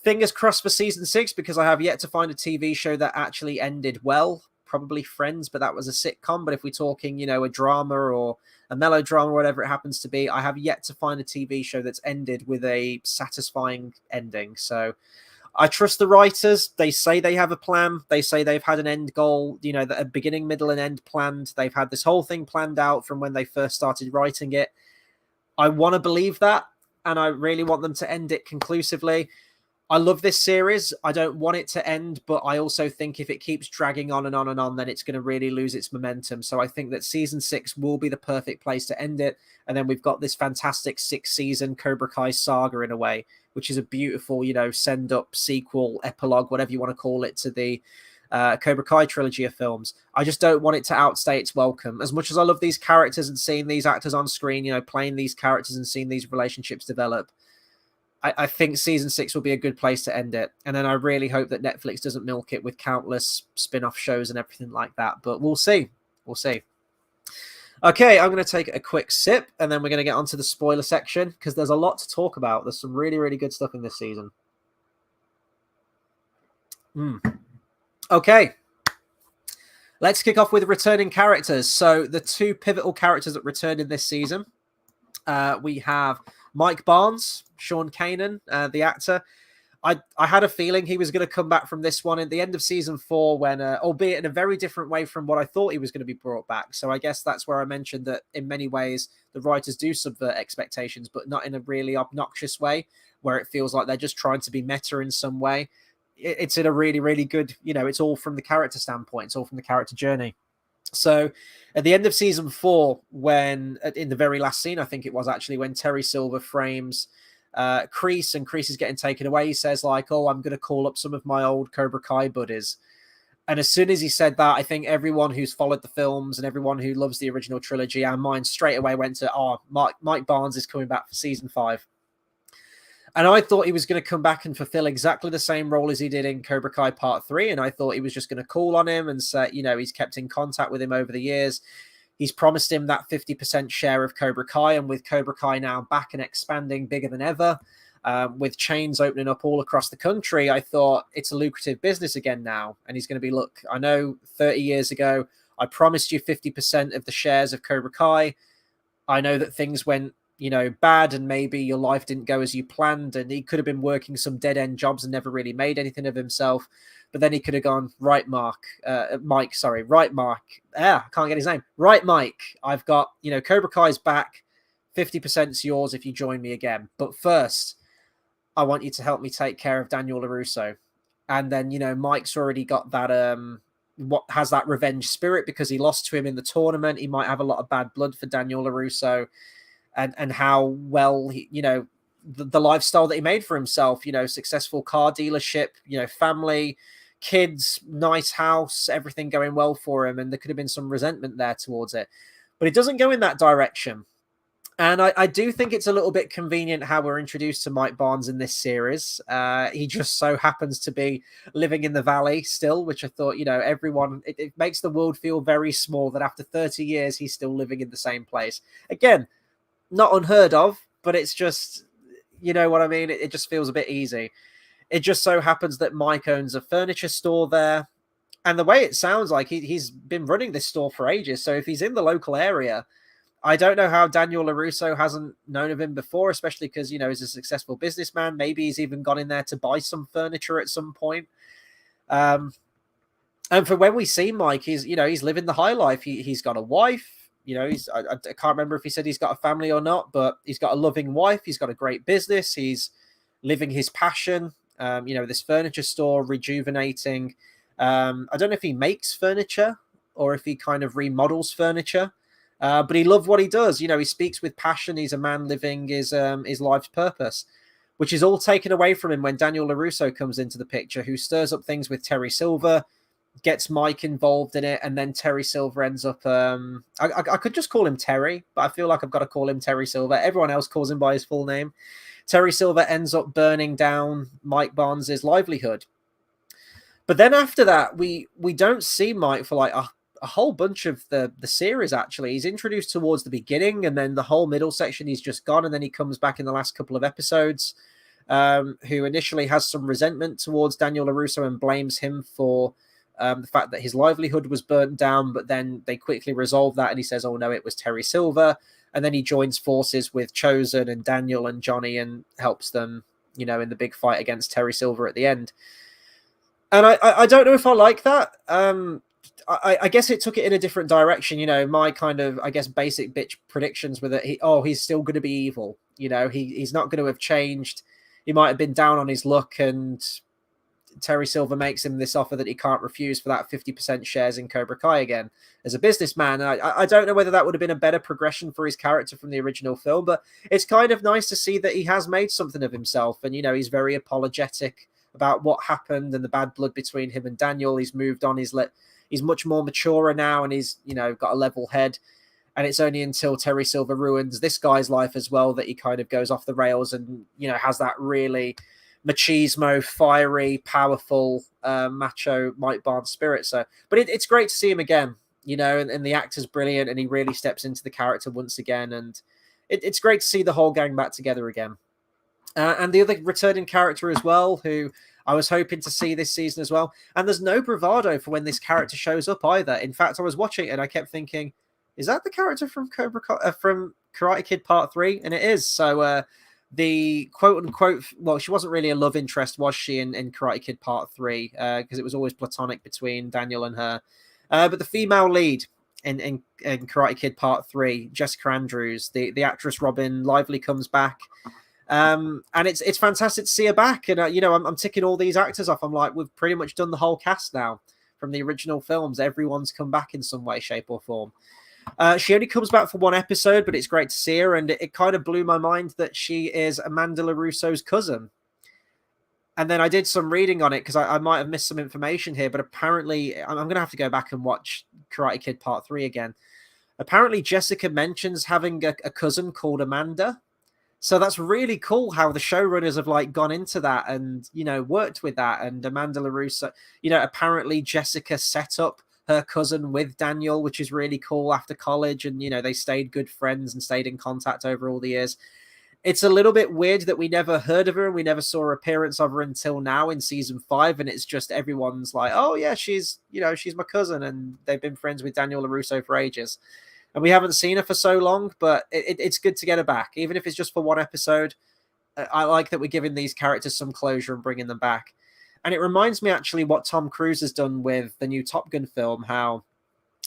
fingers crossed for season 6, because I have yet to find a TV show that actually ended well. Probably Friends, but that was a sitcom. But if we're talking, a drama or a melodrama, or whatever it happens to be, I have yet to find a TV show that's ended with a satisfying ending. So I trust the writers. They say they have a plan. They say they've had an end goal, a beginning, middle, and end planned. They've had this whole thing planned out from when they first started writing it. I want to believe that, and I really want them to end it conclusively. I love this series. I don't want it to end, but I also think if it keeps dragging on and on and on, then it's going to really lose its momentum. So I think that season 6 will be the perfect place to end it. And then we've got this fantastic 6-season Cobra Kai saga in a way, which is a beautiful, send up sequel, epilogue, whatever you want to call it, to the Cobra Kai trilogy of films. I just don't want it to outstay its welcome. As much as I love these characters and seeing these actors on screen, playing these characters and seeing these relationships develop, I think season 6 will be a good place to end it. And then I really hope that Netflix doesn't milk it with countless spin-off shows and everything like that. But we'll see. We'll see. Okay, I'm going to take a quick sip, and then we're going to get onto the spoiler section, because there's a lot to talk about. There's some really, really good stuff in this season. Okay. Let's kick off with returning characters. So the 2 pivotal characters that returned in this season, we have Mike Barnes, Sean Kanan, the actor. I had a feeling he was going to come back from this one at the end of season 4, when, albeit in a very different way from what I thought he was going to be brought back. So I guess that's where I mentioned that in many ways the writers do subvert expectations, but not in a really obnoxious way where it feels like they're just trying to be meta in some way. It's in a really, really good, it's all from the character standpoint. It's all from the character journey. So at the end of season 4, when in the very last scene, I think it was actually, when Terry Silver frames Kreese, and Kreese is getting taken away, he says like, "Oh, I'm going to call up some of my old Cobra Kai buddies." And as soon as he said that, I think everyone who's followed the films and everyone who loves the original trilogy, our mind straight away went to, Mike Barnes is coming back for season 5. And I thought he was going to come back and fulfill exactly the same role as he did in Cobra Kai Part 3. And I thought he was just going to call on him and say, he's kept in contact with him over the years. He's promised him that 50% share of Cobra Kai. And with Cobra Kai now back and expanding bigger than ever, with chains opening up all across the country, I thought it's a lucrative business again now. And he's going to be, look, I know 30 years ago, I promised you 50% of the shares of Cobra Kai. I know that things went bad, and maybe your life didn't go as you planned, and he could have been working some dead-end jobs and never really made anything of himself. But then he could have gone, right, Mike, I can't get his name. Right, Mike, I've got, Cobra Kai's back. 50%'s yours if you join me again. But first, I want you to help me take care of Daniel LaRusso. And then, Mike's already got that, has that revenge spirit because he lost to him in the tournament. He might have a lot of bad blood for Daniel LaRusso. And how well he, the lifestyle that he made for himself, successful car dealership, family, kids, nice house, everything going well for him. And there could have been some resentment there towards it, but it doesn't go in that direction. And I do think it's a little bit convenient how we're introduced to Mike Barnes in this series. He just so happens to be living in the Valley still, which I thought, everyone, it makes the world feel very small that after 30 years, he's still living in the same place. Again, not unheard of, but it's just, you know what I mean? It just feels a bit easy. It just so happens that Mike owns a furniture store there. And the way it sounds like he's been running this store for ages. So if he's in the local area, I don't know how Daniel LaRusso hasn't known of him before, especially because, he's a successful businessman. Maybe he's even gone in there to buy some furniture at some point. And for when we see Mike, he's living the high life. He's got a wife. I can't remember if he said he's got a family or not, but he's got a loving wife. He's got a great business. He's living his passion. This furniture store, rejuvenating. I don't know if he makes furniture or if he kind of remodels furniture. But he loved what he does. You know, he speaks with passion. He's a man living his life's purpose, which is all taken away from him when Daniel LaRusso comes into the picture, who stirs up things with Terry Silver, gets Mike involved in it, and then Terry Silver ends up... I could just call him Terry, but I feel like I've got to call him Terry Silver. Everyone else calls him by his full name. Terry Silver ends up burning down Mike Barnes's livelihood. But then after that, we don't see Mike for like a whole bunch of the series, actually. He's introduced towards the beginning, and then the whole middle section he's just gone, and then he comes back in the last couple of episodes, who initially has some resentment towards Daniel LaRusso and blames him for the fact that his livelihood was burnt down, but then they quickly resolve that, and he says, oh no, it was Terry Silver. And then he joins forces with Chosen and Daniel and Johnny and helps them, you know, in the big fight against Terry Silver at the end. And I don't know if I like that. I guess it took it in a different direction. You know, my kind of, I guess, basic bitch predictions were that he's still going to be evil. You know, he's not going to have changed. He might have been down on his luck, and Terry Silver makes him this offer that he can't refuse for that 50% shares in Cobra Kai again as a businessman. And I don't know whether that would have been a better progression for his character from the original film, but it's kind of nice to see that he has made something of himself. And, you know, he's very apologetic about what happened and the bad blood between him and Daniel. He's moved on. He's much more mature now, and he's, you know, got a level head. And it's only until Terry Silver ruins this guy's life as well that he kind of goes off the rails and, you know, has that really machismo, fiery, powerful, macho Mike Barnes spirit. So, but it's great to see him again, you know, and the actor's brilliant, and he really steps into the character once again. And it's great to see the whole gang back together again. And the other returning character as well, who I was hoping to see this season as well. And there's no bravado for when this character shows up either. In fact, I was watching it and I kept thinking, is that the character from from Karate Kid Part 3? And it is. So the quote-unquote, well, she wasn't really a love interest, was she, in Karate Kid Part 3? Because it was always platonic between Daniel and her. But the female lead in Karate Kid Part 3, Jessica Andrews, the actress Robin Lively comes back. And it's fantastic to see her back. And, you know, I'm ticking all these actors off. I'm like, we've pretty much done the whole cast now from the original films. Everyone's come back in some way, shape, or form. She only comes back for one episode, but it's great to see her. And it kind of blew my mind that she is Amanda LaRusso's cousin. And then I did some reading on it because I might have missed some information here, but apparently I'm going to have to go back and watch Karate Kid Part 3 again. Apparently Jessica mentions having a cousin called Amanda. So that's really cool how the showrunners have like gone into that and, you know, worked with that. And Amanda LaRusso, you know, apparently Jessica set up her cousin with Daniel, which is really cool after college. And, you know, they stayed good friends and stayed in contact over all the years. It's a little bit weird that we never heard of her and we never saw her appearance of her until now in season 5. And it's just everyone's like, oh yeah, she's my cousin. And they've been friends with Daniel LaRusso for ages. And we haven't seen her for so long, but it's good to get her back. Even if it's just for one episode, I like that we're giving these characters some closure and bringing them back. And it reminds me actually what Tom Cruise has done with the new Top Gun film, how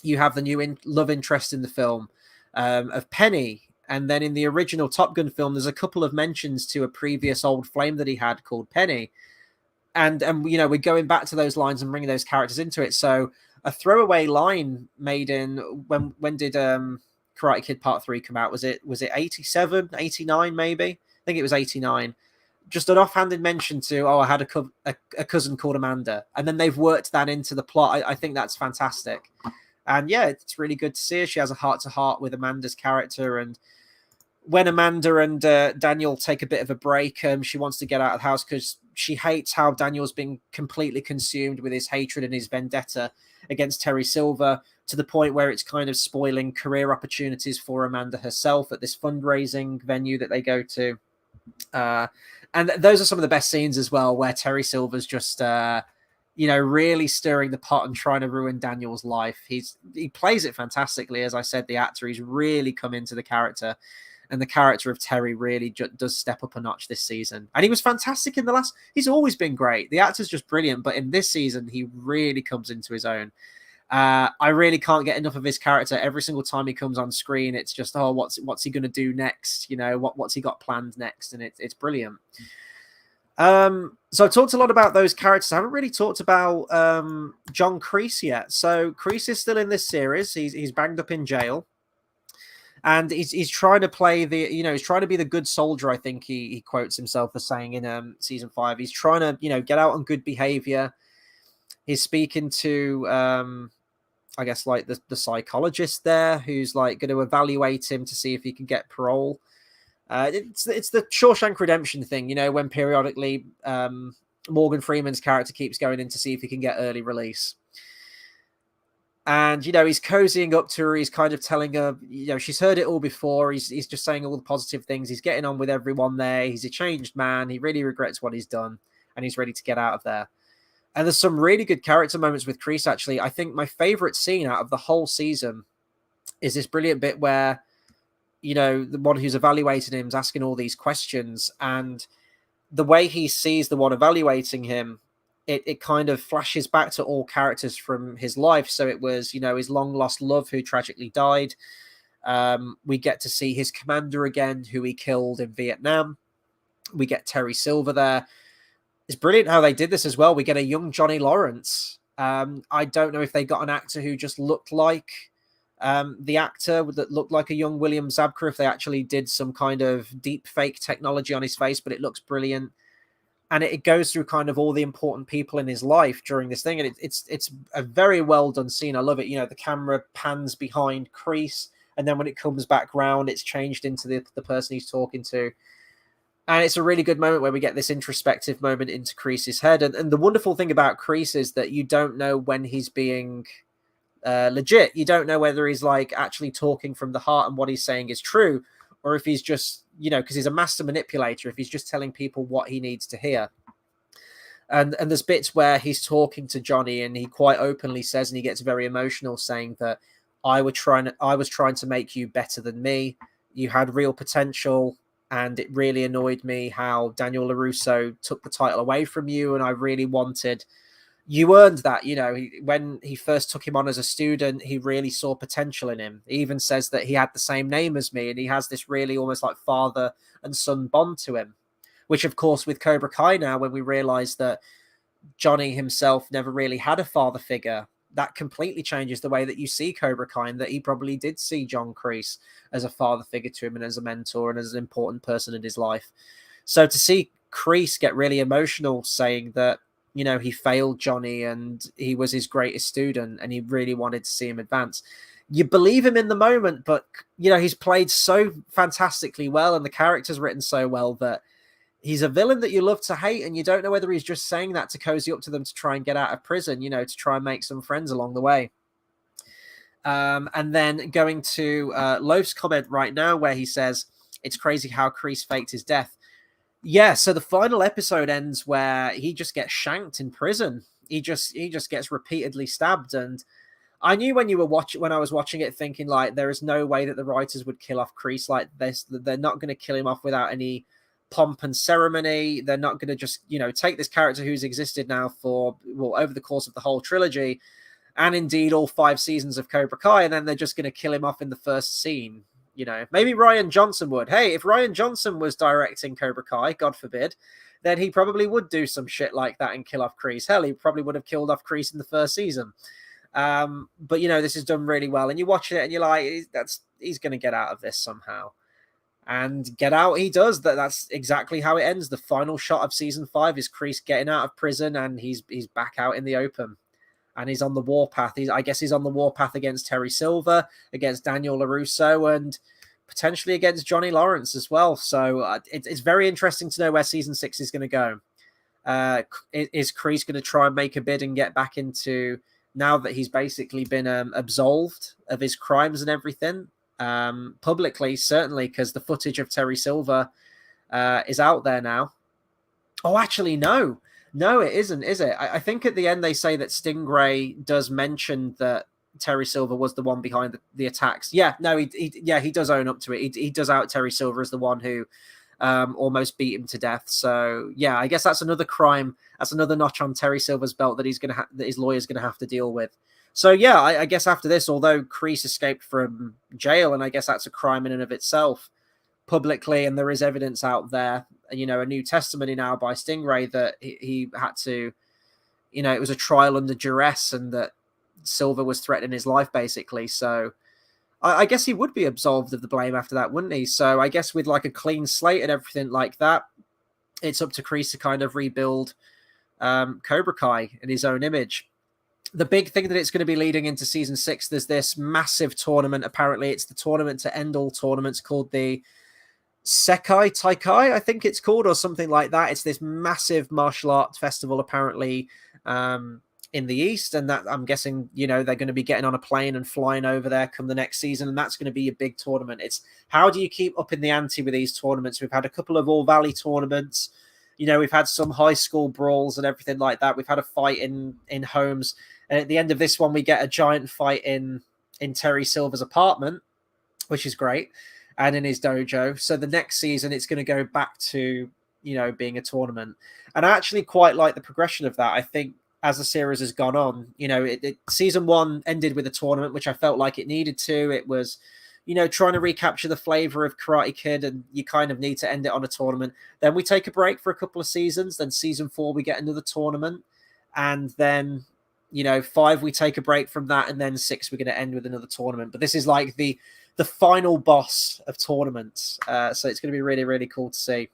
you have the new love interest in the film of Penny. And then in the original Top Gun film, there's a couple of mentions to a previous old flame that he had called Penny. And you know, we're going back to those lines and bringing those characters into it. So a throwaway line made in when did Karate Kid Part 3 come out? Was it 87, 89 maybe? I think it was 89. Just an offhanded mention to, I had a cousin called Amanda. And then they've worked that into the plot. I think that's fantastic. And yeah, it's really good to see her. She has a heart-to-heart with Amanda's character. And when Amanda and Daniel take a bit of a break, she wants to get out of the house because she hates how Daniel's been completely consumed with his hatred and his vendetta against Terry Silver, to the point where it's kind of spoiling career opportunities for Amanda herself at this fundraising venue that they go to. And those are some of the best scenes as well, where Terry Silver's just, you know, really stirring the pot and trying to ruin Daniel's life. He plays it fantastically. As I said, the actor, he's really come into the character. And the character of Terry really does step up a notch this season. And he was fantastic in the last... He's always been great. The actor's just brilliant. But in this season, he really comes into his own. I really can't get enough of his character. Every single time he comes on screen, it's just, what's he going to do next? You know, what's he got planned next? And it's brilliant. So I've talked a lot about those characters. I haven't really talked about John Kreese yet. So Kreese is still in this series. He's banged up in jail, and he's trying to play he's trying to be the good soldier. I think he quotes himself as saying in season 5. He's trying to get out on good behavior. He's speaking to I guess like the psychologist there, who's like going to evaluate him to see if he can get parole. It's the Shawshank Redemption thing, when periodically Morgan Freeman's character keeps going in to see if he can get early release. And, he's cozying up to her. He's kind of telling her, she's heard it all before. He's just saying all the positive things. He's getting on with everyone there. He's a changed man. He really regrets what he's done, and he's ready to get out of there. And there's some really good character moments with Kreese, actually. I think my favorite scene out of the whole season is this brilliant bit where, the one who's evaluating him is asking all these questions, and the way he sees the one evaluating him, it kind of flashes back to all characters from his life. So it was, his long lost love who tragically died. We get to see his commander again, who he killed in Vietnam. We get Terry Silver there. It's brilliant how they did this as well. We get a young Johnny Lawrence. I don't know if they got an actor who just looked like the actor that looked like a young William Zabka, if they actually did some kind of deep fake technology on his face, but it looks brilliant. And it goes through kind of all the important people in his life during this thing. And it's a very well done scene. I love it. The camera pans behind Kreese, and then when it comes back round, it's changed into the person he's talking to. And it's a really good moment where we get this introspective moment into Kreese's head. And the wonderful thing about Kreese is that you don't know when he's being legit. You don't know whether he's like actually talking from the heart and what he's saying is true, or if he's just, because he's a master manipulator, if he's just telling people what he needs to hear. And there's bits where he's talking to Johnny and he quite openly says, and he gets very emotional, saying that I was trying to make you better than me. You had real potential, and it really annoyed me how Daniel LaRusso took the title away from you, and I really wanted... You earned that, when he first took him on as a student, he really saw potential in him. He even says that he had the same name as me, and he has this really almost like father and son bond to him, which of course with Cobra Kai now, when we realize that Johnny himself never really had a father figure, that completely changes the way that you see Cobra Kai, and that he probably did see John Kreese as a father figure to him and as a mentor and as an important person in his life. So to see Kreese get really emotional saying that, he failed Johnny and he was his greatest student and he really wanted to see him advance. You believe him in the moment, but, he's played so fantastically well and the character's written so well that he's a villain that you love to hate, and you don't know whether he's just saying that to cozy up to them to try and get out of prison, to try and make some friends along the way. And then going to Loaf's comment right now where he says, it's crazy how Kreese faked his death. Yeah, so the final episode ends where he just gets shanked in prison. He just gets repeatedly stabbed, and I knew when I was watching it, thinking like there is no way that the writers would kill off Kreese like this. They're not going to kill him off without any pomp and ceremony. They're not going to just take this character who's existed now for over the course of the whole trilogy, and indeed all 5 seasons of Cobra Kai, and then they're just going to kill him off in the first scene. Maybe Rian Johnson would. Hey, if Rian Johnson was directing Cobra Kai, God forbid, then he probably would do some shit like that and kill off Kreese. Hell, he probably would have killed off Kreese in the first season. But, this is done really well. And you watch it and you're like, he's going to get out of this somehow. And get out he does. That's exactly how it ends. The final shot of season 5 is Kreese getting out of prison, and he's back out in the open. And he's on the warpath. I guess he's on the warpath against Terry Silver, against Daniel LaRusso, and potentially against Johnny Lawrence as well. So it's very interesting to know where season 6 is going to go. Is Kreese going to try and make a bid and get back into, now that he's basically been absolved of his crimes and everything, publicly, certainly, because the footage of Terry Silver is out there now. Oh, actually, no. No, it isn't, is it? I think at the end they say that Stingray does mention that Terry Silver was the one behind the attacks. Yeah, no, he does own up to it. He does out Terry Silver as the one who almost beat him to death. So yeah, I guess that's another crime. That's another notch on Terry Silver's belt that that his lawyer's gonna have to deal with. So yeah, I guess after this, although Kreese escaped from jail, and I guess that's a crime in and of itself, publicly, and there is evidence out there, a new testimony now by Stingray that he had to, it was a trial under duress and that Silver was threatening his life, basically. So I guess he would be absolved of the blame after that, wouldn't he? So I guess with like a clean slate and everything like that, it's up to Kreese to kind of rebuild Cobra Kai in his own image. The big thing that it's going to be leading into season 6, there's this massive tournament. Apparently, it's the tournament to end all tournaments called the Sekai Taikai, I think it's called, or something like that. It's this massive martial art festival, apparently, in the East. And that, I'm guessing, they're going to be getting on a plane and flying over there come the next season. And that's going to be a big tournament. It's how do you keep up in the ante with these tournaments? We've had a couple of All Valley tournaments. We've had some high school brawls and everything like that. We've had a fight in homes. And at the end of this one, we get a giant fight in Terry Silver's apartment, which is great, and in his dojo. So the next season, it's going to go back to, being a tournament. And I actually quite like the progression of that. I think as the series has gone on, season 1 ended with a tournament, which I felt like it needed to. It was, trying to recapture the flavor of Karate Kid, and you kind of need to end it on a tournament. Then we take a break for a couple of seasons. Then season 4, we get another tournament. And then, 5, we take a break from that. And then 6, we're going to end with another tournament. But this is like the final boss of tournaments. So it's going to be really, really cool to see.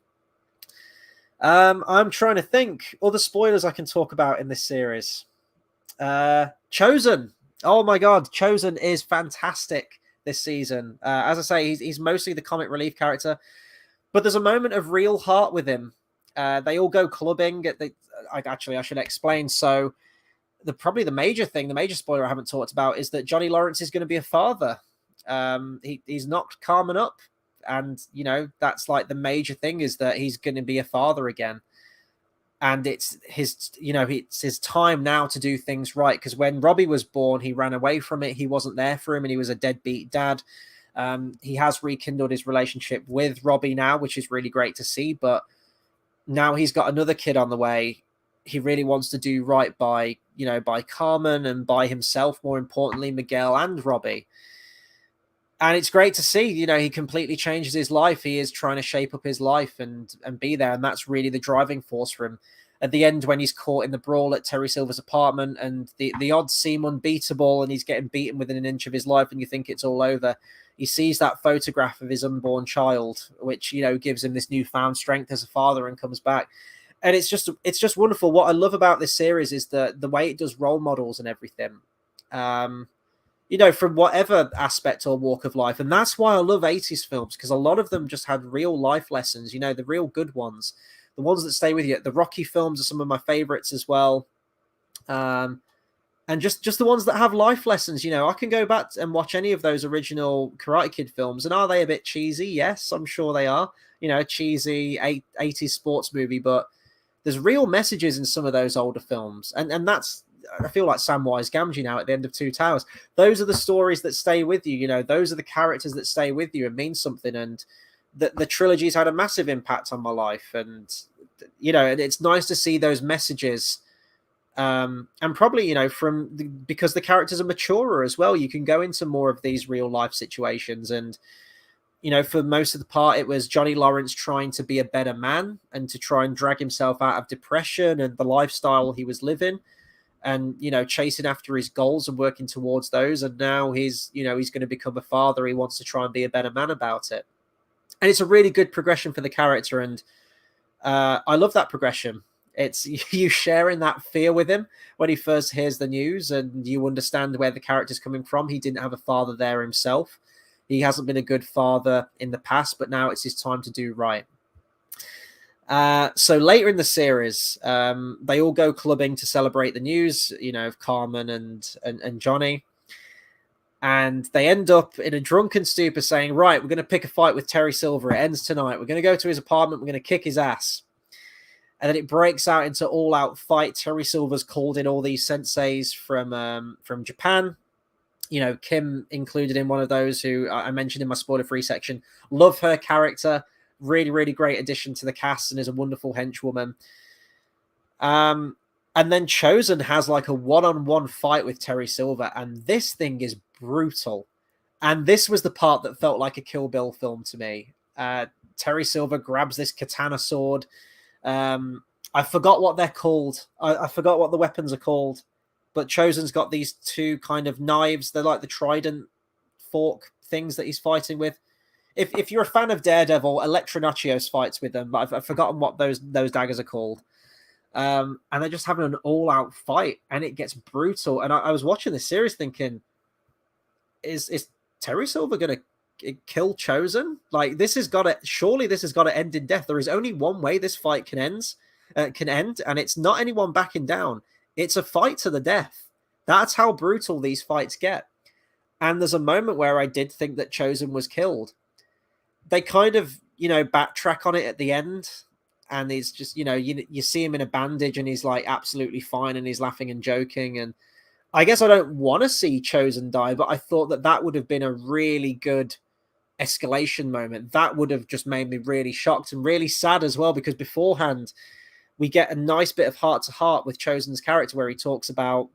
I'm trying to think other spoilers I can talk about in this series. Chosen. Oh my God. Chosen is fantastic this season. As I say, he's mostly the comic relief character, but there's a moment of real heart with him. They all go clubbing. I should explain. So the major spoiler I haven't talked about is that Johnny Lawrence is going to be a father. He's knocked Carmen up, and that's like the major thing, is that he's going to be a father again, and it's his time now to do things right, because when Robbie was born, he ran away from it. He wasn't there for him, and he was a deadbeat dad. He has rekindled his relationship with Robbie now, which is really great to see, but now he's got another kid on the way. He really wants to do right by Carmen and by himself, more importantly, Miguel and Robbie. And it's great to see, he completely changes his life. He is trying to shape up his life and be there. And that's really the driving force for him. At the end, when he's caught in the brawl at Terry Silver's apartment and the odds seem unbeatable and he's getting beaten within an inch of his life and you think it's all over, he sees that photograph of his unborn child, which, gives him this newfound strength as a father, and comes back. And it's just wonderful. What I love about this series is the way it does role models and everything. From whatever aspect or walk of life. And that's why I love 80s films, because a lot of them just had real life lessons, the real good ones, the ones that stay with you. The Rocky films are some of my favorites as well. And just the ones that have life lessons. I can go back and watch any of those original Karate Kid films. And are they a bit cheesy? Yes, I'm sure they are. A cheesy 80s sports movie, but there's real messages in some of those older films. And that's, I feel like Samwise Gamgee now at the end of Two Towers. Those are the stories that stay with you. Those are the characters that stay with you and mean something. And the trilogy's had a massive impact on my life. And, and it's nice to see those messages. And probably, because the characters are maturer as well, you can go into more of these real life situations. And, for most of the part, it was Johnny Lawrence trying to be a better man and to try and drag himself out of depression and the lifestyle he was living. And, chasing after his goals and working towards those. And now he's going to become a father. He wants to try and be a better man about it. And it's a really good progression for the character. And I love that progression. It's you sharing that fear with him when he first hears the news, and you understand where the character's coming from. He didn't have a father there himself. He hasn't been a good father in the past, but now it's his time to do right. So later in the series, they all go clubbing to celebrate the news, of Carmen and Johnny. And they end up in a drunken stupor saying, right, we're going to pick a fight with Terry Silver. It ends tonight. We're going to go to his apartment. We're going to kick his ass. And then it breaks out into all-out fight. Terry Silver's called in all these senseis from Japan. Kim included in one of those, who I mentioned in my spoiler-free section. Love her character. Really, really great addition to the cast and is a wonderful henchwoman. And then Chosen has like a one-on-one fight with Terry Silver, and this thing is brutal. And this was the part that felt like a Kill Bill film to me. Terry Silver grabs this katana sword. I forgot what they're called. I forgot what the weapons are called. But Chosen's got these two kind of knives. They're like the trident fork things that he's fighting with. If you're a fan of Daredevil, Electronachios fights with them, but I've forgotten what those daggers are called. And they're just having an all-out fight, and it gets brutal. And I was watching this series thinking, is Terry Silver going to kill Chosen? Like, this has got to end in death. There is only one way this fight can end, and it's not anyone backing down. It's a fight to the death. That's how brutal these fights get. And there's a moment where I did think that Chosen was killed. They kind of, backtrack on it at the end, and he's just, you see him in a bandage, and he's like absolutely fine, and he's laughing and joking. And I guess I don't want to see Chosen die, but I thought that would have been a really good escalation moment. That would have just made me really shocked and really sad as well, because beforehand we get a nice bit of heart-to-heart with Chosen's character where he talks about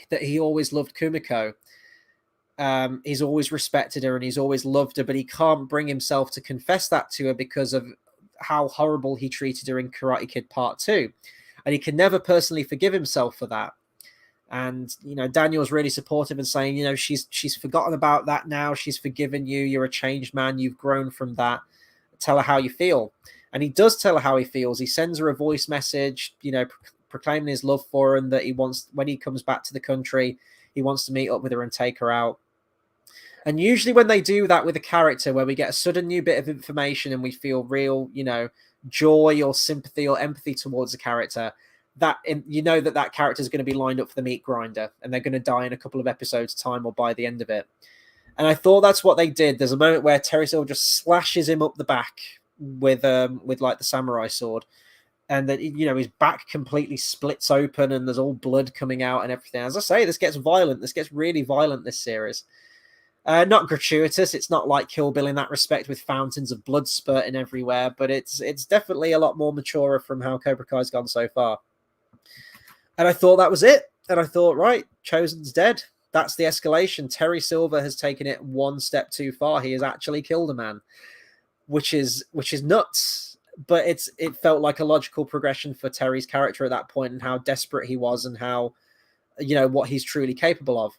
that he always loved Kumiko. He's always respected her and he's always loved her, but he can't bring himself to confess that to her because of how horrible he treated her in Karate Kid Part 2. And he can never personally forgive himself for that. And, Daniel's really supportive and saying, she's forgotten about that now. She's forgiven you. You're a changed man. You've grown from that. Tell her how you feel. And he does tell her how he feels. He sends her a voice message, proclaiming his love for her, and that he wants, when he comes back to the country, he wants to meet up with her and take her out. And usually when they do that with a character where we get a sudden new bit of information and we feel real, joy or sympathy or empathy towards a character, that character is going to be lined up for the meat grinder and they're going to die in a couple of episodes' time or by the end of it. And I thought that's what they did. There's a moment where Terry Silver just slashes him up the back with like the samurai sword, and that his back completely splits open and there's all blood coming out and everything. As I say, this gets violent. This gets really violent, this series. Not gratuitous. It's not like Kill Bill in that respect with fountains of blood spurting everywhere, but it's definitely a lot more mature from how Cobra Kai's gone so far. And I thought that was it. And I thought, right, Chosen's dead. That's the escalation. Terry Silver has taken it one step too far. He has actually killed a man, which is nuts. But it felt like a logical progression for Terry's character at that point and how desperate he was and how, what he's truly capable of.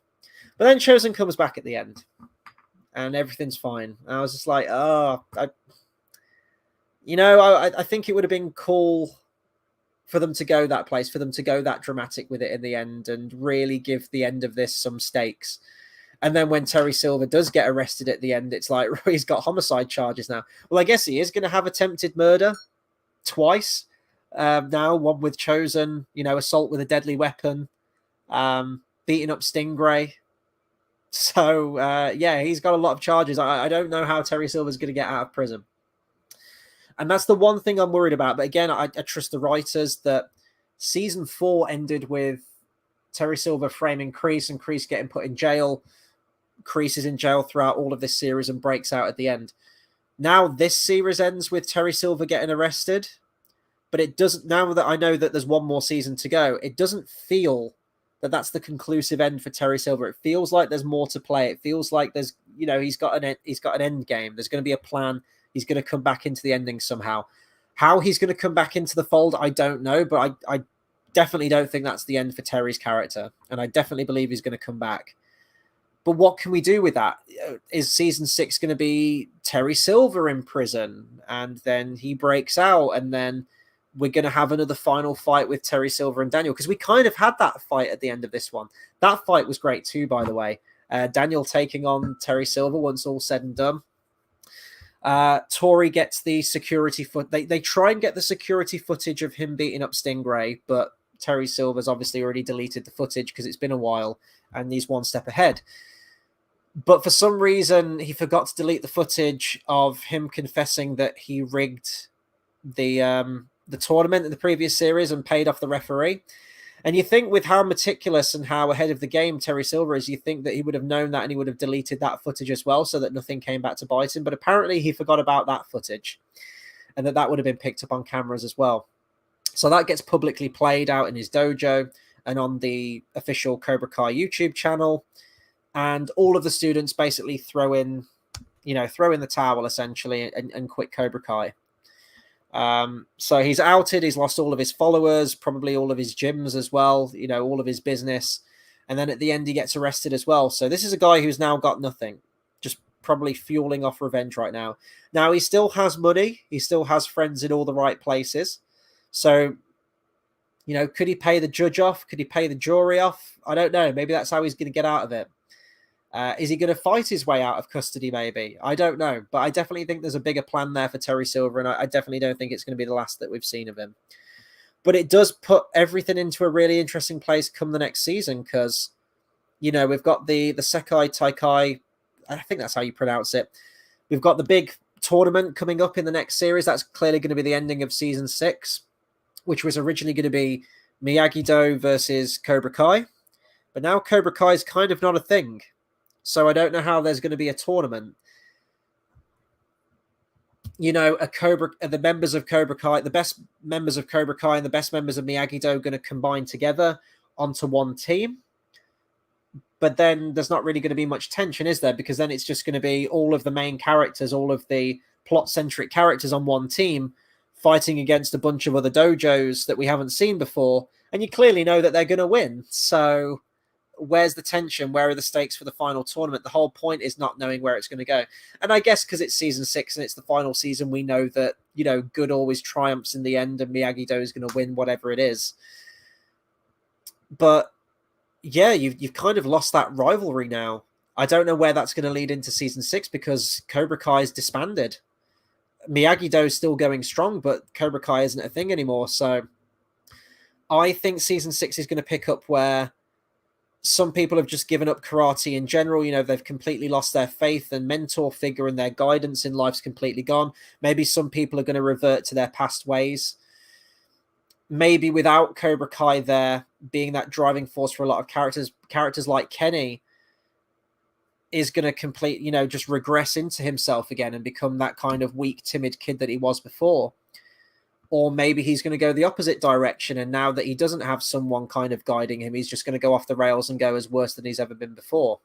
But then Chosen comes back at the end and everything's fine. And I was just like, I think it would have been cool for them to go that place, for them to go that dramatic with it in the end and really give the end of this some stakes. And then when Terry Silver does get arrested at the end, it's like, he's got homicide charges now. Well, I guess he is going to have attempted murder twice now, one with Chosen, assault with a deadly weapon, beating up Stingray. So, he's got a lot of charges. I don't know how Terry Silver's going to get out of prison. And that's the one thing I'm worried about. But again, I trust the writers that season 4 ended with Terry Silver framing Kreese and Kreese getting put in jail. Kreese is in jail throughout all of this series and breaks out at the end. Now this series ends with Terry Silver getting arrested. But it doesn't, now that I know that there's one more season to go, it doesn't feel that that's the conclusive end for Terry Silver. It feels like there's more to play. It feels like there's, he's got an end game. There's going to be a plan. He's going to come back into the ending somehow. How he's going to come back into the fold, I don't know, but I definitely don't think that's the end for Terry's character. And I definitely believe he's going to come back. But what can we do with that? Is season 6 going to be Terry Silver in prison? And then he breaks out and then we're going to have another final fight with Terry Silver and Daniel, because we kind of had that fight at the end of this one. That fight was great too, by the way. Daniel taking on Terry Silver once all said and done. Tori gets the security they try and get the security footage of him beating up Stingray, but Terry Silver's obviously already deleted the footage because it's been a while and he's one step ahead. But for some reason, he forgot to delete the footage of him confessing that he rigged the tournament in the previous series and paid off the referee. And you think with how meticulous and how ahead of the game Terry Silver is, you think that he would have known that and he would have deleted that footage as well so that nothing came back to bite him. But apparently he forgot about that footage and that would have been picked up on cameras as well. So that gets publicly played out in his dojo and on the official Cobra Kai YouTube channel. And all of the students basically throw in throw in the towel essentially and quit Cobra Kai. So he's outed, he's lost all of his followers, probably all of his gyms as well, all of his business. And then at the end, he gets arrested as well. So this is a guy who's now got nothing, just probably fueling off revenge right now. Now, he still has money. He still has friends in all the right places. So, could he pay the judge off? Could he pay the jury off? I don't know. Maybe that's how he's going to get out of it. Is he going to fight his way out of custody? Maybe. I don't know. But I definitely think there's a bigger plan there for Terry Silver. And I definitely don't think it's going to be the last that we've seen of him. But it does put everything into a really interesting place come the next season because, we've got the Sekai Taikai. I think that's how you pronounce it. We've got the big tournament coming up in the next series. That's clearly going to be the ending of season 6, which was originally going to be Miyagi-Do versus Cobra Kai. But now Cobra Kai is kind of not a thing. So I don't know how there's going to be a tournament. The members of Cobra Kai, the best members of Cobra Kai and the best members of Miyagi-Do going to combine together onto one team. But then there's not really going to be much tension, is there? Because then it's just going to be all of the main characters, all of the plot-centric characters on one team fighting against a bunch of other dojos that we haven't seen before. And you clearly know that they're going to win. So where's the tension? Where are the stakes for the final tournament? The whole point is not knowing where it's going to go. And I guess because it's season 6 and it's the final season, we know that, good always triumphs in the end and Miyagi-Do is going to win whatever it is. But yeah, you've kind of lost that rivalry now. I don't know where that's going to lead into season 6 because Cobra Kai is disbanded. Miyagi-Do is still going strong, but Cobra Kai isn't a thing anymore. So I think season 6 is going to pick up where some people have just given up karate in general. They've completely lost their faith and mentor figure and their guidance in life's completely gone. Maybe some people are going to revert to their past ways. Maybe without Cobra Kai there being that driving force for a lot of characters like Kenny is going to just regress into himself again and become that kind of weak, timid kid that he was before. Or maybe he's going to go the opposite direction. And now that he doesn't have someone kind of guiding him, he's just going to go off the rails and go as worse than he's ever been before.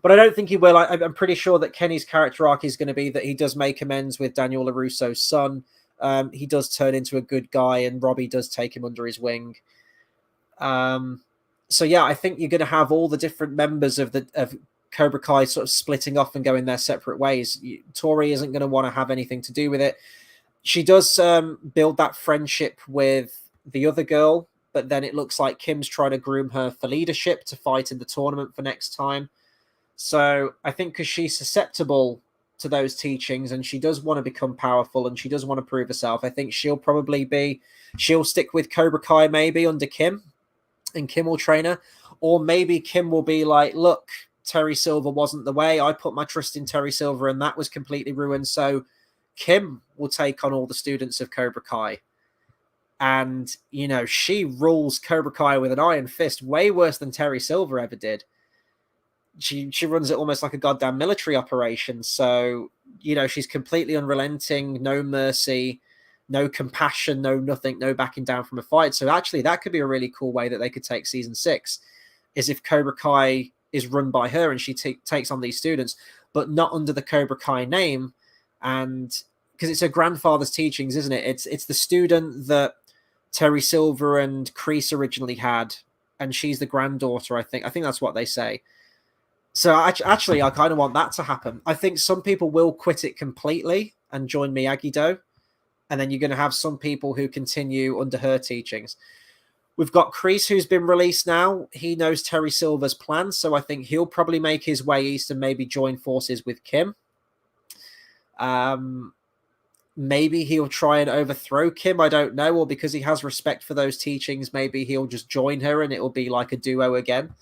But I don't think he will. I'm pretty sure that Kenny's character arc is going to be that he does make amends with Daniel LaRusso's son. He does turn into a good guy and Robbie does take him under his wing. So yeah, I think you're going to have all the different members of Cobra Kai sort of splitting off and going their separate ways. Tori isn't going to want to have anything to do with it. She does build that friendship with the other girl, but then it looks like Kim's trying to groom her for leadership to fight in the tournament for next time. So I think because she's susceptible to those teachings and she does want to become powerful and she does want to prove herself, I think she'll stick with Cobra Kai maybe under Kim and Kim will train her. Or maybe Kim will be like, look, Terry Silver wasn't the way. I put my trust in Terry Silver and that was completely ruined. So Kim will take on all the students of Cobra Kai. And, she rules Cobra Kai with an iron fist way worse than Terry Silver ever did. She runs it almost like a goddamn military operation. So, she's completely unrelenting, no mercy, no compassion, no nothing, no backing down from a fight. So actually that could be a really cool way that they could take season 6 is if Cobra Kai is run by her and she takes on these students, but not under the Cobra Kai name. And because it's her grandfather's teachings, isn't it? It's the student that Terry Silver and Kreese originally had, and she's the granddaughter, I think. I think that's what they say. So actually, I kind of want that to happen. I think some people will quit it completely and join Miyagi-Do, and then you're going to have some people who continue under her teachings. We've got Kreese, who's been released now. He knows Terry Silver's plan, so I think he'll probably make his way east and maybe join forces with Kim. Maybe he'll try and overthrow Kim, I don't know, or because he has respect for those teachings, maybe he'll just join her and it'll be like a duo again,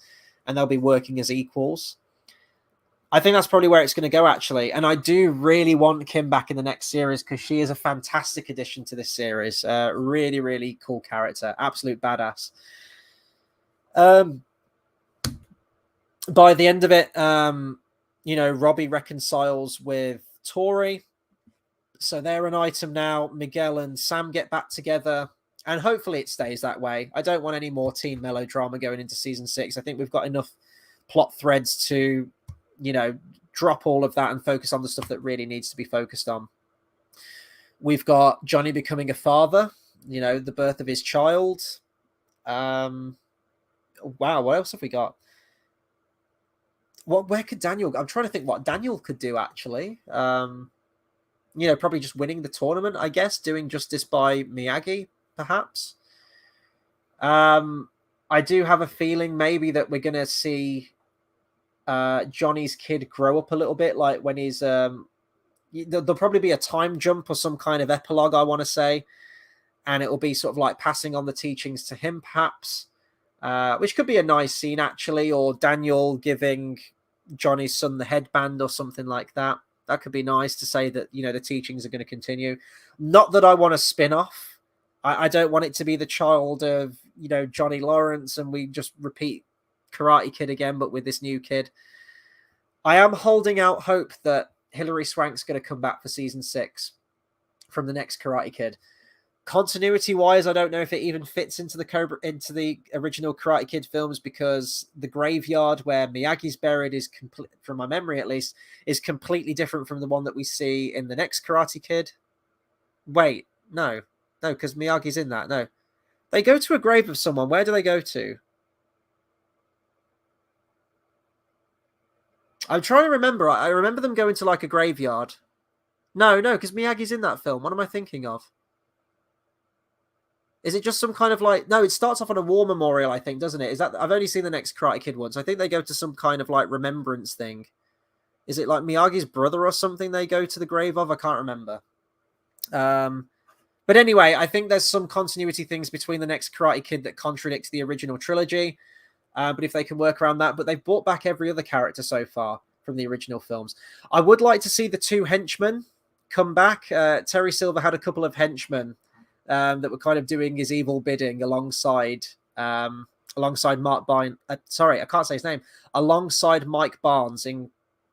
and they'll be working as equals. I think that's probably where it's going to go, actually. And I do really want Kim back in the next series because she is a fantastic addition to this series. Really, really cool character. Absolute badass. By the end of it, Robbie reconciles with Tori. So they're an item now. Miguel and Sam get back together. And hopefully it stays that way. I don't want any more teen melodrama going into season 6. I think we've got enough plot threads to, drop all of that and focus on the stuff that really needs to be focused on. We've got Johnny becoming a father, the birth of his child. Wow, what else have we got? Where could Daniel? I'm trying to think what Daniel could do actually. Probably just winning the tournament, I guess, doing justice by Miyagi, perhaps. I do have a feeling maybe that we're gonna see Johnny's kid grow up a little bit, like when he's there'll probably be a time jump or some kind of epilogue, I want to say, and it will be sort of like passing on the teachings to him, perhaps, which could be a nice scene actually, or Daniel giving Johnny's son the headband or something like that. That could be nice to say that, the teachings are going to continue. Not that I want a spin-off. I don't want it to be the child of, Johnny Lawrence and we just repeat Karate Kid again, but with this new kid. I am holding out hope that Hilary Swank's going to come back for season 6 from the next Karate Kid. Continuity-wise, I don't know if it even fits into the original Karate Kid films, because the graveyard where Miyagi's buried is from my memory at least, is completely different from the one that we see in the next Karate Kid. Wait, no, because Miyagi's in that. No, they go to a grave of someone. Where do they go to? I'm trying to remember. I remember them going to like a graveyard. No, because Miyagi's in that film. What am I thinking of? Is it just some kind of like... No, it starts off on a war memorial, I think, doesn't it? Is that... I've only seen the next Karate Kid once. I think they go to some kind of like remembrance thing. Is it like Miyagi's brother or something they go to the grave of? I can't remember. But anyway, I think there's some continuity things between the next Karate Kid that contradicts the original trilogy. But if they can work around that... But they've brought back every other character so far from the original films. I would like to see the 2 henchmen come back. Terry Silver had a couple of henchmen that were kind of doing his evil bidding alongside Mark Barnes. Sorry, I can't say his name. Alongside Mike Barnes in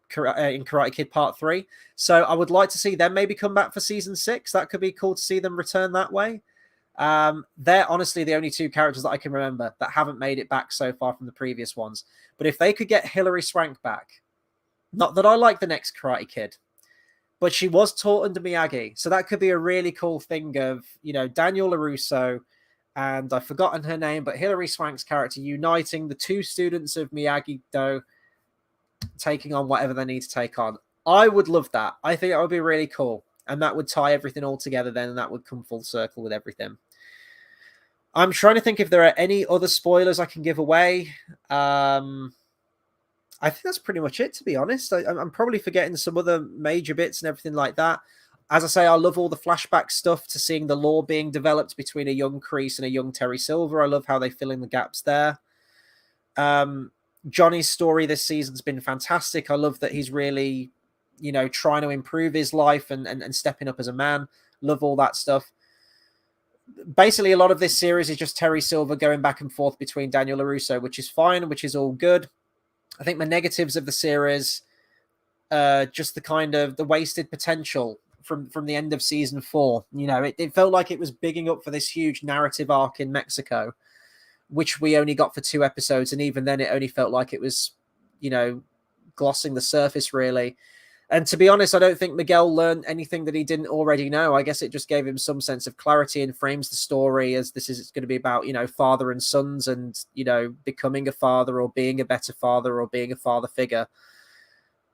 Karate Kid Part 3. So I would like to see them maybe come back for season 6. That could be cool to see them return that way. They're honestly the only 2 characters that I can remember that haven't made it back so far from the previous ones. But if they could get Hilary Swank back, not that I like the next Karate Kid, but she was taught under Miyagi. So that could be a really cool thing of, Daniel LaRusso and I've forgotten her name, but Hilary Swank's character uniting the 2 students of Miyagi-Do, taking on whatever they need to take on. I would love that. I think that would be really cool. And that would tie everything all together then, and that would come full circle with everything. I'm trying to think if there are any other spoilers I can give away. I think that's pretty much it, to be honest. I'm probably forgetting some other major bits and everything like that. As I say, I love all the flashback stuff to seeing the lore being developed between a young Kreese and a young Terry Silver. I love how they fill in the gaps there. Johnny's story this season's been fantastic. I love that he's really, trying to improve his life and stepping up as a man. Love all that stuff. Basically, a lot of this series is just Terry Silver going back and forth between Daniel LaRusso, which is fine, which is all good. I think the negatives of the series, just the kind of the wasted potential from the end of season 4. It felt like it was bigging up for this huge narrative arc in Mexico, which we only got for 2 episodes. And even then it only felt like it was, glossing the surface really. And to be honest, I don't think Miguel learned anything that he didn't already know. I guess it just gave him some sense of clarity and frames the story as this is going to be about, father and sons and, becoming a father or being a better father or being a father figure.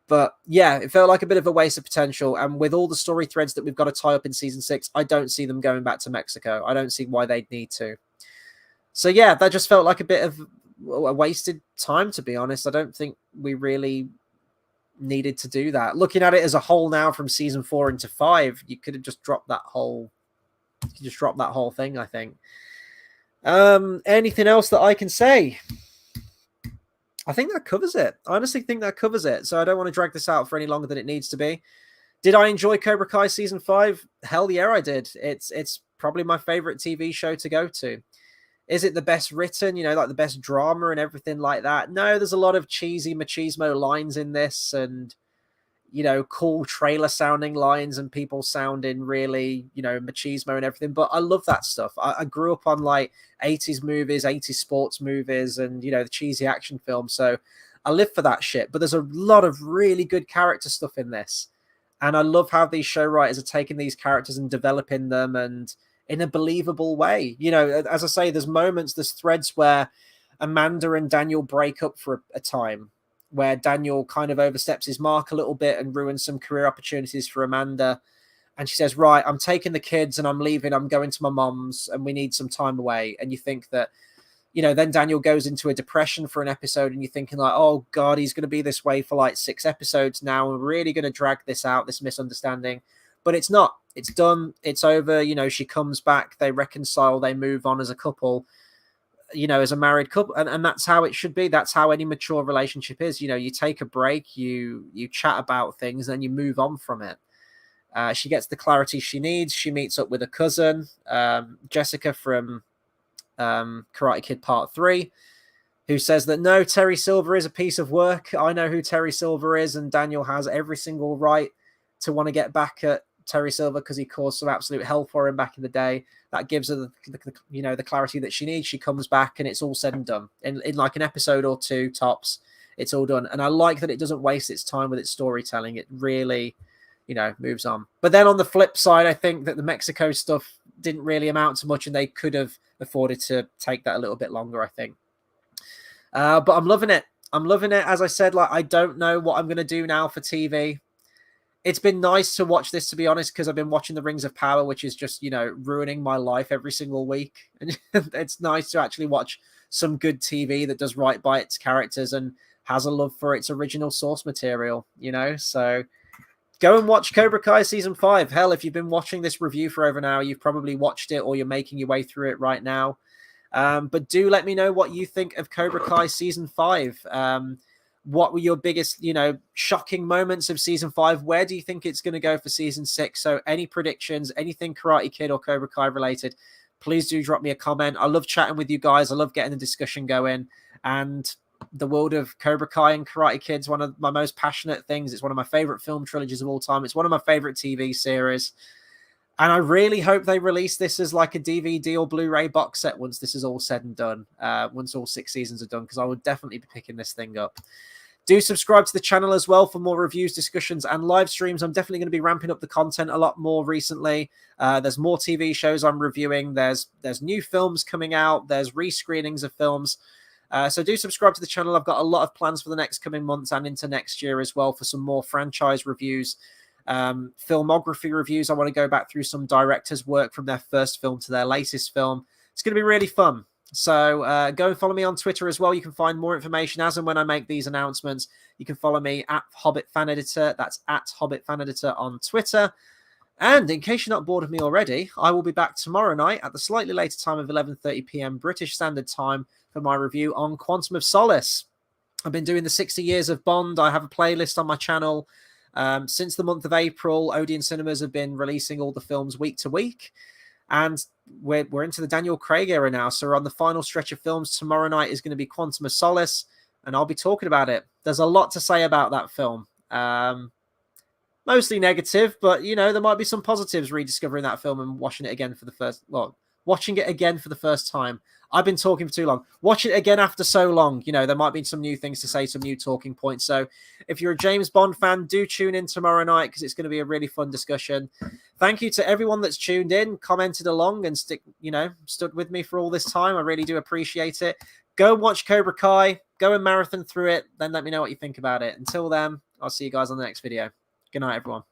But yeah, it felt like a bit of a waste of potential. And with all the story threads that we've got to tie up in season 6, I don't see them going back to Mexico. I don't see why they'd need to. So yeah, that just felt like a bit of a wasted time, to be honest. I don't think we really needed to do that. Looking at it as a whole now from season 4 into 5, you could have just dropped that whole thing, I think. Anything else that I can say? I think that covers it. I honestly think that covers it. So I don't want to drag this out for any longer than it needs to be. Did I enjoy Cobra Kai season 5? Hell yeah, I did. It's probably my favorite TV show to go to. Is it the best written, like the best drama and everything like that? No, there's a lot of cheesy machismo lines in this and, cool trailer sounding lines and people sounding really, machismo and everything. But I love that stuff. I grew up on like 80s movies, 80s sports movies and, the cheesy action films. So I live for that shit. But there's a lot of really good character stuff in this. And I love how these show writers are taking these characters and developing them and in a believable way. You know, as I say, there's threads where Amanda and Daniel break up for a time, where Daniel kind of oversteps his mark a little bit and ruins some career opportunities for Amanda. And she says, right, I'm taking the kids and I'm leaving. I'm going to my mom's and we need some time away. And you think that, you know, then Daniel goes into a depression for an episode and you're thinking like, oh God, he's going to be this way for like 6 episodes now. And we're really going to drag this out, this misunderstanding. But it's not. It's done. It's over. You know, she comes back. They reconcile. They move on as a couple, you know, as a married couple. And that's how it should be. That's how any mature relationship is. You know, you take a break, you chat about things, then you move on from it. She gets the clarity she needs. She meets up with a cousin, Jessica from Karate Kid Part 3, who says that no, Terry Silver is a piece of work. I know who Terry Silver is, and Daniel has every single right to want to get back at Terry Silver because he caused some absolute hell for him back in the day. That gives her the clarity that she needs. She comes back and it's all said and done. In like an episode or 2 tops, it's all done. And I like that it doesn't waste its time with its storytelling. It really, you know, moves on. But then on the flip side, I think that the Mexico stuff didn't really amount to much and they could have afforded to take that a little bit longer, I think. But I'm loving it. I'm loving it. As I said, like, I don't know what I'm going to do now for TV. It's been nice to watch this, to be honest, because I've been watching The Rings of Power, which is just, you know, ruining my life every single week. And it's nice to actually watch some good TV that does right by its characters and has a love for its original source material, you know? So go and watch Cobra Kai Season 5. Hell, if you've been watching this review for over an hour, you've probably watched it or you're making your way through it right now. But do let me know what you think of Cobra Kai Season 5. What were your biggest, you know, shocking moments of Season 5? Where do you think it's going to go for Season 6? So any predictions, anything Karate Kid or Cobra Kai related, please do drop me a comment. I love chatting with you guys. I love getting the discussion going. And the world of Cobra Kai and Karate Kid is one of my most passionate things. It's one of my favorite film trilogies of all time. It's one of my favorite TV series. And I really hope they release this as like a DVD or Blu-ray box set once this is all said and done, once all 6 seasons are done, because I would definitely be picking this thing up. Do subscribe to the channel as well for more reviews, discussions, and live streams. I'm definitely going to be ramping up the content a lot more recently. There's more TV shows I'm reviewing. There's new films coming out. There's rescreenings of films. So do subscribe to the channel. I've got a lot of plans for the next coming months and into next year as well for some more franchise reviews, filmography reviews. I want to go back through some directors' work from their first film to their latest film. It's going to be really fun. So go and follow me on Twitter as well. You can find more information as and when I make these announcements. You can follow me at Hobbit Fan Editor. That's at Hobbit Fan Editor on Twitter. And in case you're not bored of me already, I will be back tomorrow night at the slightly later time of 11:30 p.m. British Standard Time for my review on Quantum of Solace. I've been doing the 60 years of Bond. I have a playlist on my channel. Since the month of April, Odeon Cinemas have been releasing all the films week to week. And we're into the Daniel Craig era now. So we're on the final stretch of films. Tomorrow night is going to be Quantum of Solace, and I'll be talking about it. There's a lot to say about that film. Mostly negative, but, you know, there might be some positives rediscovering that film and watching it again for the first time. I've been talking for too long. Watch it again after so long. You know, there might be some new things to say, some new talking points. So if you're a James Bond fan, do tune in tomorrow night because it's going to be a really fun discussion. Thank you to everyone that's tuned in, commented along, and stood with me for all this time. I really do appreciate it. Go and watch Cobra Kai. Go and marathon through it. Then let me know what you think about it. Until then, I'll see you guys on the next video. Good night, everyone.